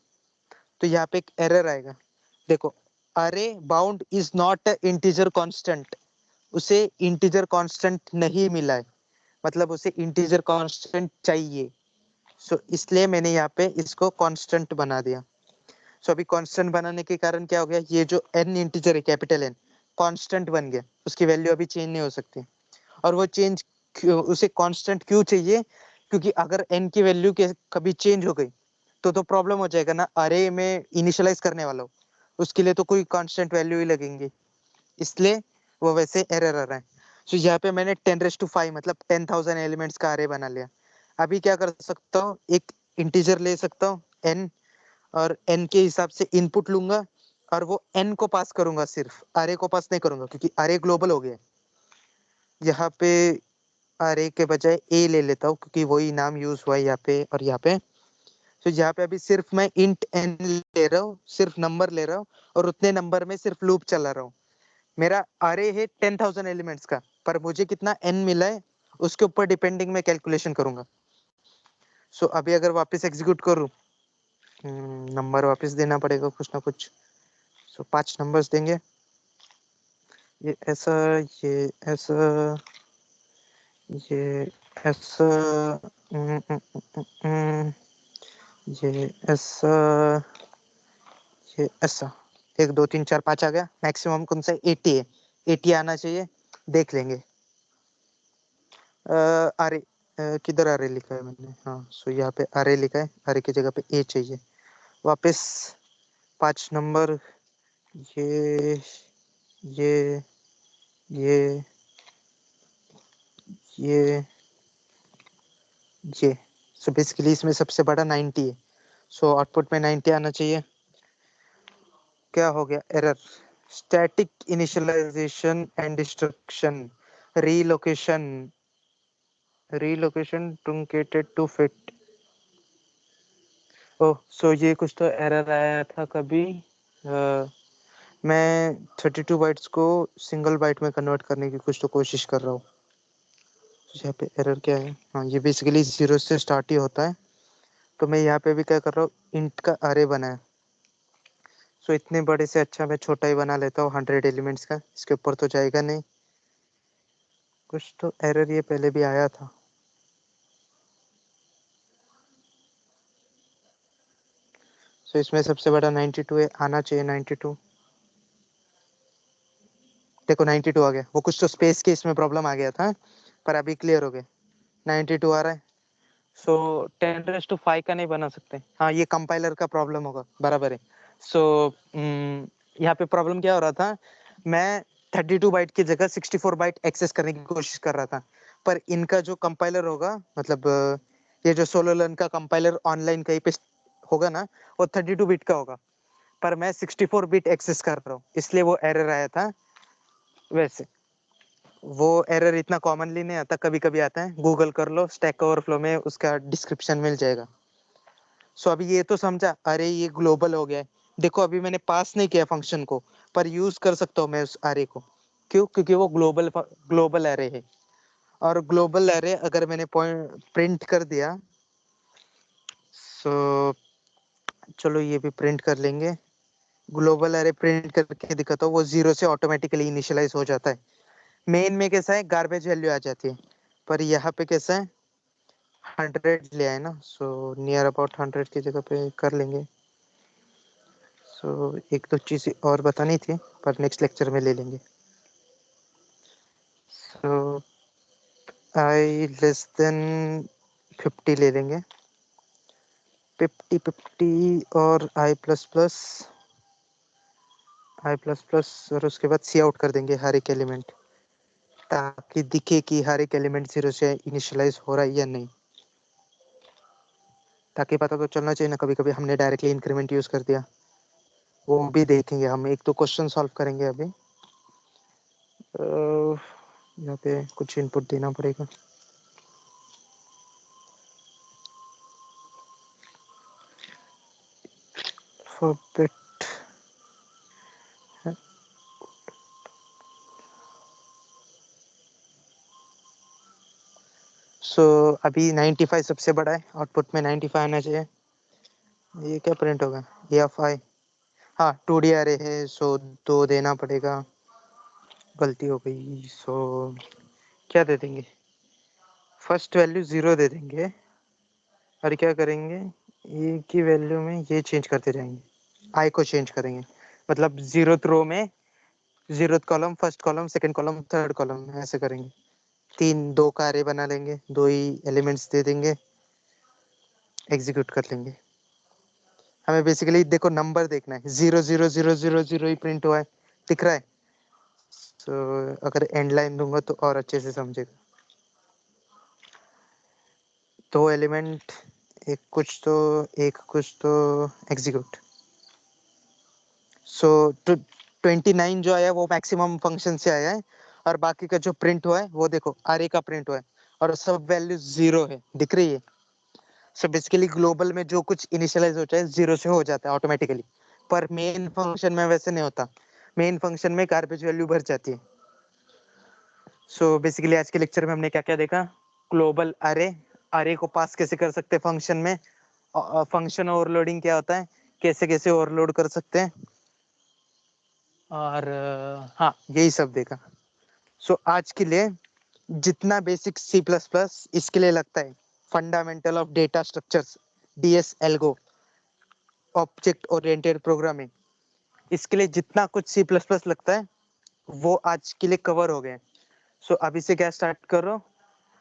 तो यहाँ पे एक एरर आएगा। देखो, अरे bound is not integer constant, उसे इंटीजर कांस्टेंट नहीं मिला है, मतलब उसे इंटीजर कांस्टेंट चाहिए। सो इसलिए मैंने यहाँ पे इसको कांस्टेंट बना दिया। सो अभी कांस्टेंट बनाने के कारण क्या हो गया, ये जो n इंटीजर है कैपिटल N कांस्टेंट बन गया, उसकी वैल्यू अभी चेंज नहीं हो सकती। और वो चेंज उसे कांस्टेंट क्यों चाहिए, क्योंकि अगर n की वैल्यू के कभी चेंज हो गई तो प्रॉब्लम हो जाएगा ना, अरे में इनिशियलाइज करने वाला हूँ उसके लिए तो कोई कांस्टेंट वैल्यू ही लगेंगे, इसलिए वो वैसे एरर आ रहा है। सो यहाँ पे मैंने 10⁵ मतलब 10,000 एलिमेंट्स का अरे बना लिया। अभी क्या कर सकता हूँ, एक इंटीजर ले सकता हूँ n और n के हिसाब से इनपुट लूंगा और वो n को पास करूंगा, सिर्फ अरे को पास नहीं करूंगा क्योंकि अरे ग्लोबल हो गया। यहाँ पे अरे के बजाय a ले लेता हूँ क्योंकि वही नाम यूज हुआ है यहाँ पे और यहाँ पे। तो यहाँ पे अभी सिर्फ मैं इंट n ले रहा हूँ, सिर्फ नंबर ले रहा हूँ और उतने नंबर में सिर्फ लूप चला रहा हूँ। मेरा अरे है 10,000 एलिमेंट्स का, पर मुझे कितना n मिला है उसके ऊपर डिपेंडिंग मैं कैलकुलेशन करूंगा। सो अभी अगर वापस एग्जीक्यूट करूँ, नंबर वापस देना पड़ेगा कुछ ना कुछ। सो 5 नंबर्स देंगे, ये ऐसा, ये ऐसा, ये ऐसा, हम्म, हम्म, हम्म, हम्म, ये ऐसा, ये ऐसा। 1 2 3 4 5 आ गया। मैक्सिमम कौन सा 80 है, 80 आना चाहिए, देख लेंगे। अरे किधर अरे लिखा है मैंने, हाँ सो यहाँ पे अरे लिखा है, अरे की जगह पे ए चाहिए। वापस 5 नंबर, ये ये ये ये ये। सो बेसिकली इसमें सबसे बड़ा 90 है, सो आउटपुट में 90 आना चाहिए। क्या हो गया error, static initialisation and destruction, relocation, relocation truncated to fit. Oh so ये कुछ तो एरर आया था कभी। मैं 32 बाइट्स को सिंगल बाइट में कन्वर्ट करने की कुछ तो कोशिश कर रहा हूँ। यहाँ पे एरर क्या है, हाँ ये बेसिकली 0 से स्टार्ट ही होता है। तो मैं यहाँ पे भी क्या कर रहा हूँ, इंट का अरे बनाया। सो इतने बड़े से अच्छा मैं छोटा ही बना लेता हूँ 100 एलिमेंट्स का, इसके ऊपर तो जाएगा नहीं। कुछ तो एरर ये पहले भी आया था। सो इसमें सबसे बड़ा 92 है, आना चाहिए 92। देखो 92 आ गया, वो कुछ तो स्पेस के इसमें प्रॉब्लम आ गया था, पर अभी क्लियर हो गया, 92 आ रहा है। सो 10⁵ का नहीं बना सकते, हाँ ये कंपाइलर का प्रॉब्लम होगा, बराबर है। सो यहाँ पे प्रॉब्लम क्या हो रहा था, मैं 32 बाइट की जगह 64 बाइट एक्सेस करने की कोशिश कर रहा था, पर इनका जो कंपाइलर होगा, मतलब ये जो सोलोलन का कंपाइलर ऑनलाइन कहीं पे होगा ना, वो 32 बिट का होगा, पर मैं 64 बिट एक्सेस कर रहा हूँ, इसलिए वो एरर आया था। वैसे वो एरर इतना कॉमनली नहीं आता, कभी कभी आता है, गूगल कर लो, स्टैक ओवरफ्लो में उसका डिस्क्रिप्शन मिल जाएगा। सो अभी ये तो समझा, अरे ये ग्लोबल हो गया है। देखो अभी मैंने पास नहीं किया फंक्शन को, पर यूज कर सकता हूँ मैं उस अरे को, क्यों, क्योंकि वो ग्लोबल अरे है। और ग्लोबल अरे अगर मैंने पॉइंट प्रिंट कर दिया, सो चलो ये भी प्रिंट कर लेंगे। ग्लोबल अरे प्रिंट करके दिखाता हूँ, वो 0 से ऑटोमेटिकली इनिशियलाइज हो जाता है। मेन में कैसा है, गार्बेज वैल्यू आ जाती है, पर यहाँ पे कैसा है 100 ले आए ना, सो नियर अबाउट 100 की जगह पे कर लेंगे। सो एक दो चीज़ और बतानी थी, पर नेक्स्ट लेक्चर में ले लेंगे। सो आई लेस देन 50 ले लेंगे, 50 और आई प्लस प्लस, और उसके बाद सी आउट कर देंगे हर एक एलिमेंट, ताकि दिखे कि हर एक एलिमेंट 0 से इनिशियलाइज हो रहा है या नहीं, ताकि पता तो चलना चाहिए ना, कभी कभी हमने डायरेक्टली इंक्रीमेंट यूज कर दिया। वो भी देखेंगे हम, एक तो क्वेश्चन सॉल्व करेंगे अभी। यहाँ पे कुछ इनपुट देना पड़ेगा। फॉर बिट सो अभी 95 सबसे बड़ा है, आउटपुट में 95 आना चाहिए। ये क्या प्रिंट होगा, ए ऑफ आई, हाँ 2D अरे है, सो 2 देना पड़ेगा, गलती हो गई। सो क्या दे देंगे, फर्स्ट वैल्यू 0 दे देंगे, और क्या करेंगे, ए की वैल्यू में ये चेंज करते जाएंगे, आई को चेंज करेंगे, मतलब 0th रो में 0th column, first column, second column, third column, ऐसे करेंगे। 2 का अरे बना लेंगे, 2 ही एलिमेंट्स दे देंगे, एग्जीक्यूट कर लेंगे। हमें बेसिकली देखो नंबर देखना है, 0 0 0 0 0 ही प्रिंट हुआ है, दिख रहा है। तो अगर एंड लाइन दूंगा तो और अच्छे से समझेगा। 2 एलिमेंट, एक कुछ तो एग्जीक्यूट। सो 29 जो आया वो मैक्सिमम फंक्शन से आया है, और बाकी का जो प्रिंट हुआ है वो देखो अरे का प्रिंट हुआ है, और सब वैल्यू 0 है, दिख रही है। सो बेसिकली ग्लोबल में जो कुछ इनिशियलाइज होता है 0 से हो जाता है ऑटोमेटिकली, पर मेन फंक्शन में वैसे नहीं होता। मेन फंक्शन में गार्बेज वैल्यू भर जाती है। सो बेसिकली आज के लेक्चर में हमने क्या क्या देखा, ग्लोबल अरे, अरे को पास कैसे कर सकते हैं फंक्शन में, फंक्शन ओवरलोडिंग क्या होता है, कैसे कैसे ओवरलोड कर सकते हैं, और हाँ यही सब देखा। सो आज के लिए जितना बेसिक सी प्लस प्लस इसके लिए लगता है, fundamental of data structures, DS algo, object oriented programming, इसके लिए जितना कुछ सी प्लस प्लस लगता है वो आज के लिए कवर हो गए। सो अभी से क्या स्टार्ट करो,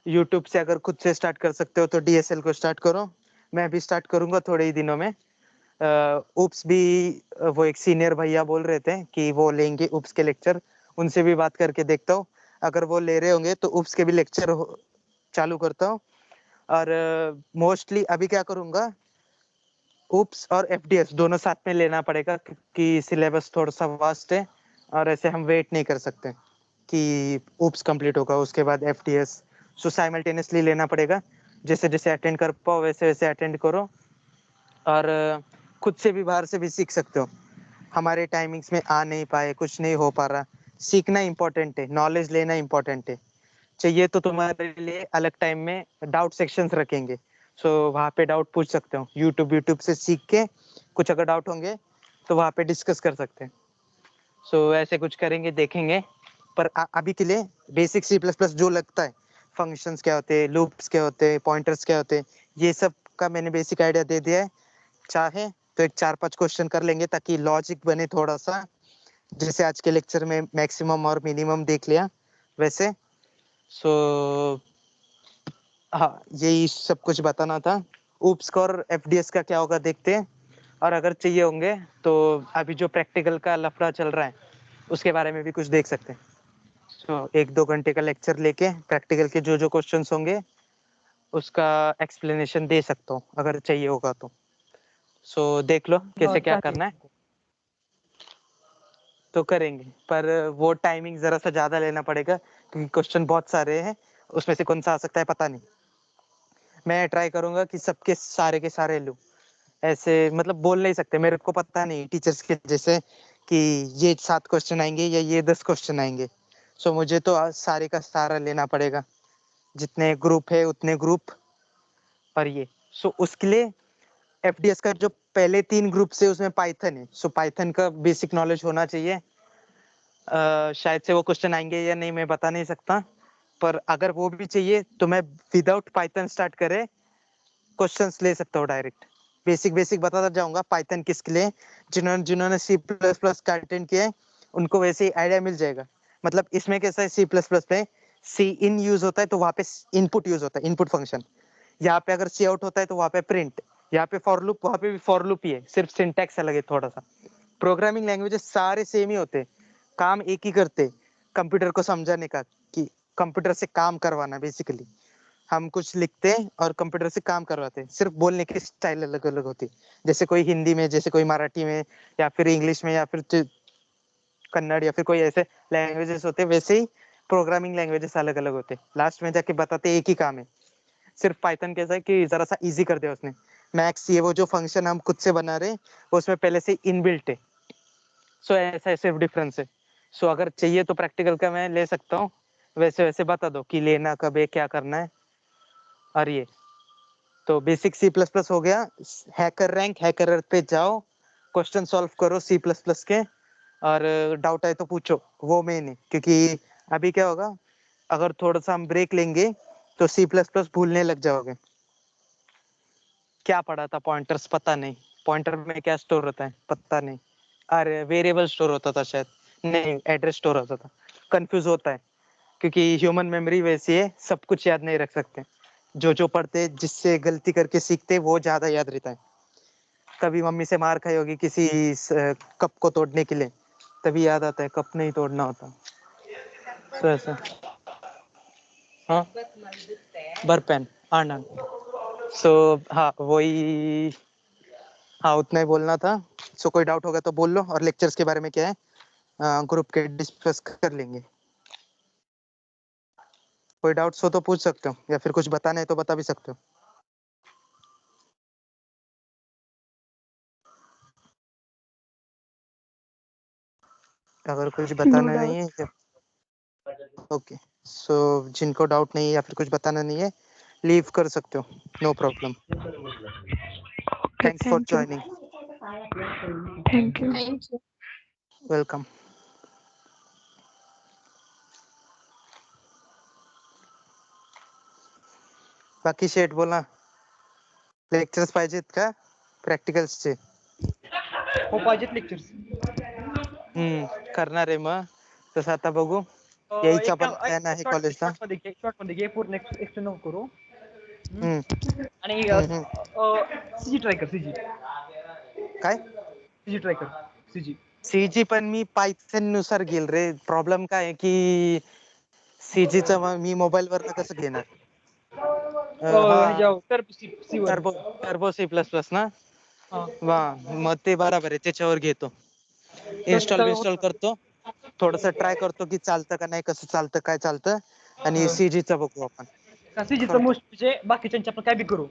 यूट्यूब से अगर खुद से स्टार्ट कर सकते हो तो डीएसएल को स्टार्ट करो। मैं भी स्टार्ट करूंगा थोड़े ही दिनों में। उप्स भी, वो एक सीनियर भैया बोल रहे थे कि वो लेंगे उप्स के लेक्चर, उनसे भी बात करके देखता हूँ। अगर वो ले रहे होंगे तो उप्स के भी लेक्चर चालू करता हूँ। और मोस्टली अभी क्या करूंगा, उप्स और एफडीएस दोनों साथ में लेना पड़ेगा क्योंकि सिलेबस थोड़ा सा वास्ट है, और ऐसे हम वेट नहीं कर सकते कि उप्स कंप्लीट होगा उसके बाद एफडीएस। सो साइमल्टेनियसली लेना पड़ेगा, जैसे जैसे अटेंड कर पाओ वैसे वैसे अटेंड करो। और खुद से भी बाहर से भी सीख सकते हो। हमारे टाइमिंग्स में आ नहीं पाए, कुछ नहीं हो पा रहा, सीखना इंपॉर्टेंट है, नॉलेज लेना इंपॉर्टेंट है। चाहिए तो तुम्हारे लिए अलग टाइम में डाउट सेक्शंस रखेंगे, सो वहाँ पे डाउट पूछ सकते हो, यूट्यूब से सीख के कुछ अगर डाउट होंगे तो वहाँ पे डिस्कस कर सकते हैं। सो ऐसे कुछ करेंगे, देखेंगे। पर अभी के लिए बेसिक सी प्लस प्लस जो लगता है, फंक्शंस क्या होते हैं, लूप्स क्या होते हैं, पॉइंटर्स क्या होते हैं, ये सब का मैंने बेसिक आइडिया दे दिया है। चाहे तो एक 4-5 क्वेश्चन कर लेंगे ताकि लॉजिक बने थोड़ा सा, जैसे आज के लेक्चर में मैक्सिमम और मिनिमम देख लिया वैसे। सो हाँ यही सब कुछ बताना था। उप्स का और एफडीएस का क्या होगा देखते हैं, और अगर चाहिए होंगे तो अभी जो प्रैक्टिकल का लफड़ा चल रहा है उसके बारे में भी कुछ देख सकते हैं। सो 1-2 घंटे का लेक्चर लेके प्रैक्टिकल के जो जो क्वेश्चंस होंगे उसका एक्सप्लेनेशन दे सकता हूँ अगर चाहिए होगा तो। सो देख लो कैसे क्या करना है तो करेंगे, पर वो टाइमिंग जरा सा ज्यादा लेना पड़ेगा क्योंकि क्वेश्चन बहुत सारे हैं, उसमें से कौन सा आ सकता है पता नहीं। मैं ट्राई करूंगा कि सबके सारे के सारे लूं, ऐसे मतलब बोल नहीं सकते, मेरे को पता नहीं टीचर्स के जैसे कि ये 7 क्वेश्चन आएंगे या ये 10 क्वेश्चन आएंगे। सो मुझे तो सारे का सारा लेना पड़ेगा, जितने ग्रुप है उतने ग्रुप। और ये सो उसके लिए एफडीएस का जो पहले 3 ग्रुप से उसमें पाइथन है, सो पाइथन का बेसिक नॉलेज होना चाहिए। शायद से वो क्वेश्चन आएंगे या नहीं मैं बता नहीं सकता, पर अगर वो भी चाहिए तो मैं विदाउट पाइथन स्टार्ट करे क्वेश्चंस ले सकता हूँ डायरेक्ट। बेसिक बेसिक बताता जाऊंगा पाइथन किसके लिए, जिन्होंने जिन्होंने सी प्लस प्लस का अटेंड किया है उनको वैसे ही आइडिया मिल जाएगा। मतलब इसमें कैसा है, सी प्लस प्लस में सी इन यूज होता है तो वहाँ पे इनपुट यूज होता है, इनपुट फंक्शन। यहाँ पे अगर सी आउट होता है तो वहाँ पे प्रिंट, यहाँ पे फॉर लूप, वहाँ पे भी फॉर लूप ही है, सिर्फ सिंटैक्स अलग है थोड़ा सा। प्रोग्रामिंग लैंग्वेजेस सारे सेम ही होते, काम एक ही करते, कंप्यूटर को समझाने का, कि कंप्यूटर से काम करवाना। बेसिकली हम कुछ लिखते हैं और कंप्यूटर से काम करवाते हैं, सिर्फ बोलने की स्टाइल अलग अलग होती, जैसे कोई हिंदी में, जैसे कोई मराठी में, या फिर इंग्लिश में, या फिर कन्नड़, या फिर कोई ऐसे लैंग्वेजेस होते, वैसे ही प्रोग्रामिंग लैंग्वेजेस अलग अलग होते, लास्ट में जाके बताते एक ही काम है। सिर्फ पाइथन कैसा है कि जरा सा इजी कर दिया उसने। मैक्स ये वो जो फंक्शन हम खुद से बना रहे हैं वो उसमें पहले से इनबिल्ट है। सो ऐसा है, सिर्फ डिफरेंस है। सो अगर चाहिए तो प्रैक्टिकल का मैं ले सकता हूँ, वैसे वैसे बता दो कि लेना कब है, क्या करना है। और ये तो बेसिक सी प्लस प्लस हो गया। हैकर रैंक, हैकर पे जाओ, क्वेश्चन सॉल्व करो सी प्लस प्लस के, और डाउट आए तो पूछो, वो मेन है। क्योंकि अभी क्या होगा, अगर थोड़ा सा हम ब्रेक लेंगे तो सी प्लस प्लस भूलने लग जाओगे। क्या पढ़ा था पॉइंटर्स पता नहीं, पॉइंटर में क्या स्टोर होता है पता नहीं, अरे वेरिएबल स्टोर होता था शायद, नहीं एड्रेस स्टोर होता था। कंफ्यूज होता है क्योंकि ह्यूमन मेमोरी वैसी है, सब कुछ याद नहीं रख सकते। जो जो पढ़ते जिससे गलती करके सीखते वो ज्यादा याद रहता है। कभी मम्मी से मार खाई होगी किसी कप को तोड़ने के लिए, तभी याद आता है कप नहीं तोड़ना होता। तो ऐसा हाँ बरपेन आनंद। सो हाँ वही, हाँ उतना ही बोलना था। सो कोई डाउट होगा तो बोल लो, और लेक्चर्स के बारे में क्या है ग्रुप के डिस्कस कर लेंगे। कोई डाउट्स हो तो पूछ सकते हो, या फिर कुछ बताना है तो बता भी सकते हो। अगर कुछ नो बताना नहीं डाउट। है, ओके। सो जिनको डाउट नहीं है या फिर कुछ बताना नहीं है, लीव कर सकते हो, no problem. Okay, thanks for thank you. Joining. Thank you. Thank you. Welcome. बाकी शेट बोला, लेक्चर्स पाहिजेत का प्रॅक्टिकल्सचे? हो पाहिजेत लेक्चर्स. करणार आहे मग तसं आता बघू, यायचा पण प्लॅन आहे कॉलेजला. शॉर्ट मध्ये घे पूर्ण एक्सटेंड नको करू. हम्म आणि हम्म. सीजी ट्राय कर. सीजी काय सीजी ट्राय कर. सीजी सीजी पण मी पायथन नुसार घेईल रे. प्रॉब्लेम काय आहे की सीजीचं मग मी मोबाईल वरनं कसं घेणार? हा तर सी वर. Turbo turbo C plus plus ना, वा मग ते बरोबर आहे, त्याच्यावर घेतो. इन्स्टॉल करतो, थोडस ट्राय करतो की चालतं का नाही, कसं चालतं काय चालतं, आणि सीजीचं बघू आपण. सीजीचं मोस्ट म्हणजे बाकीच्यांच्या आपण काय बी करू.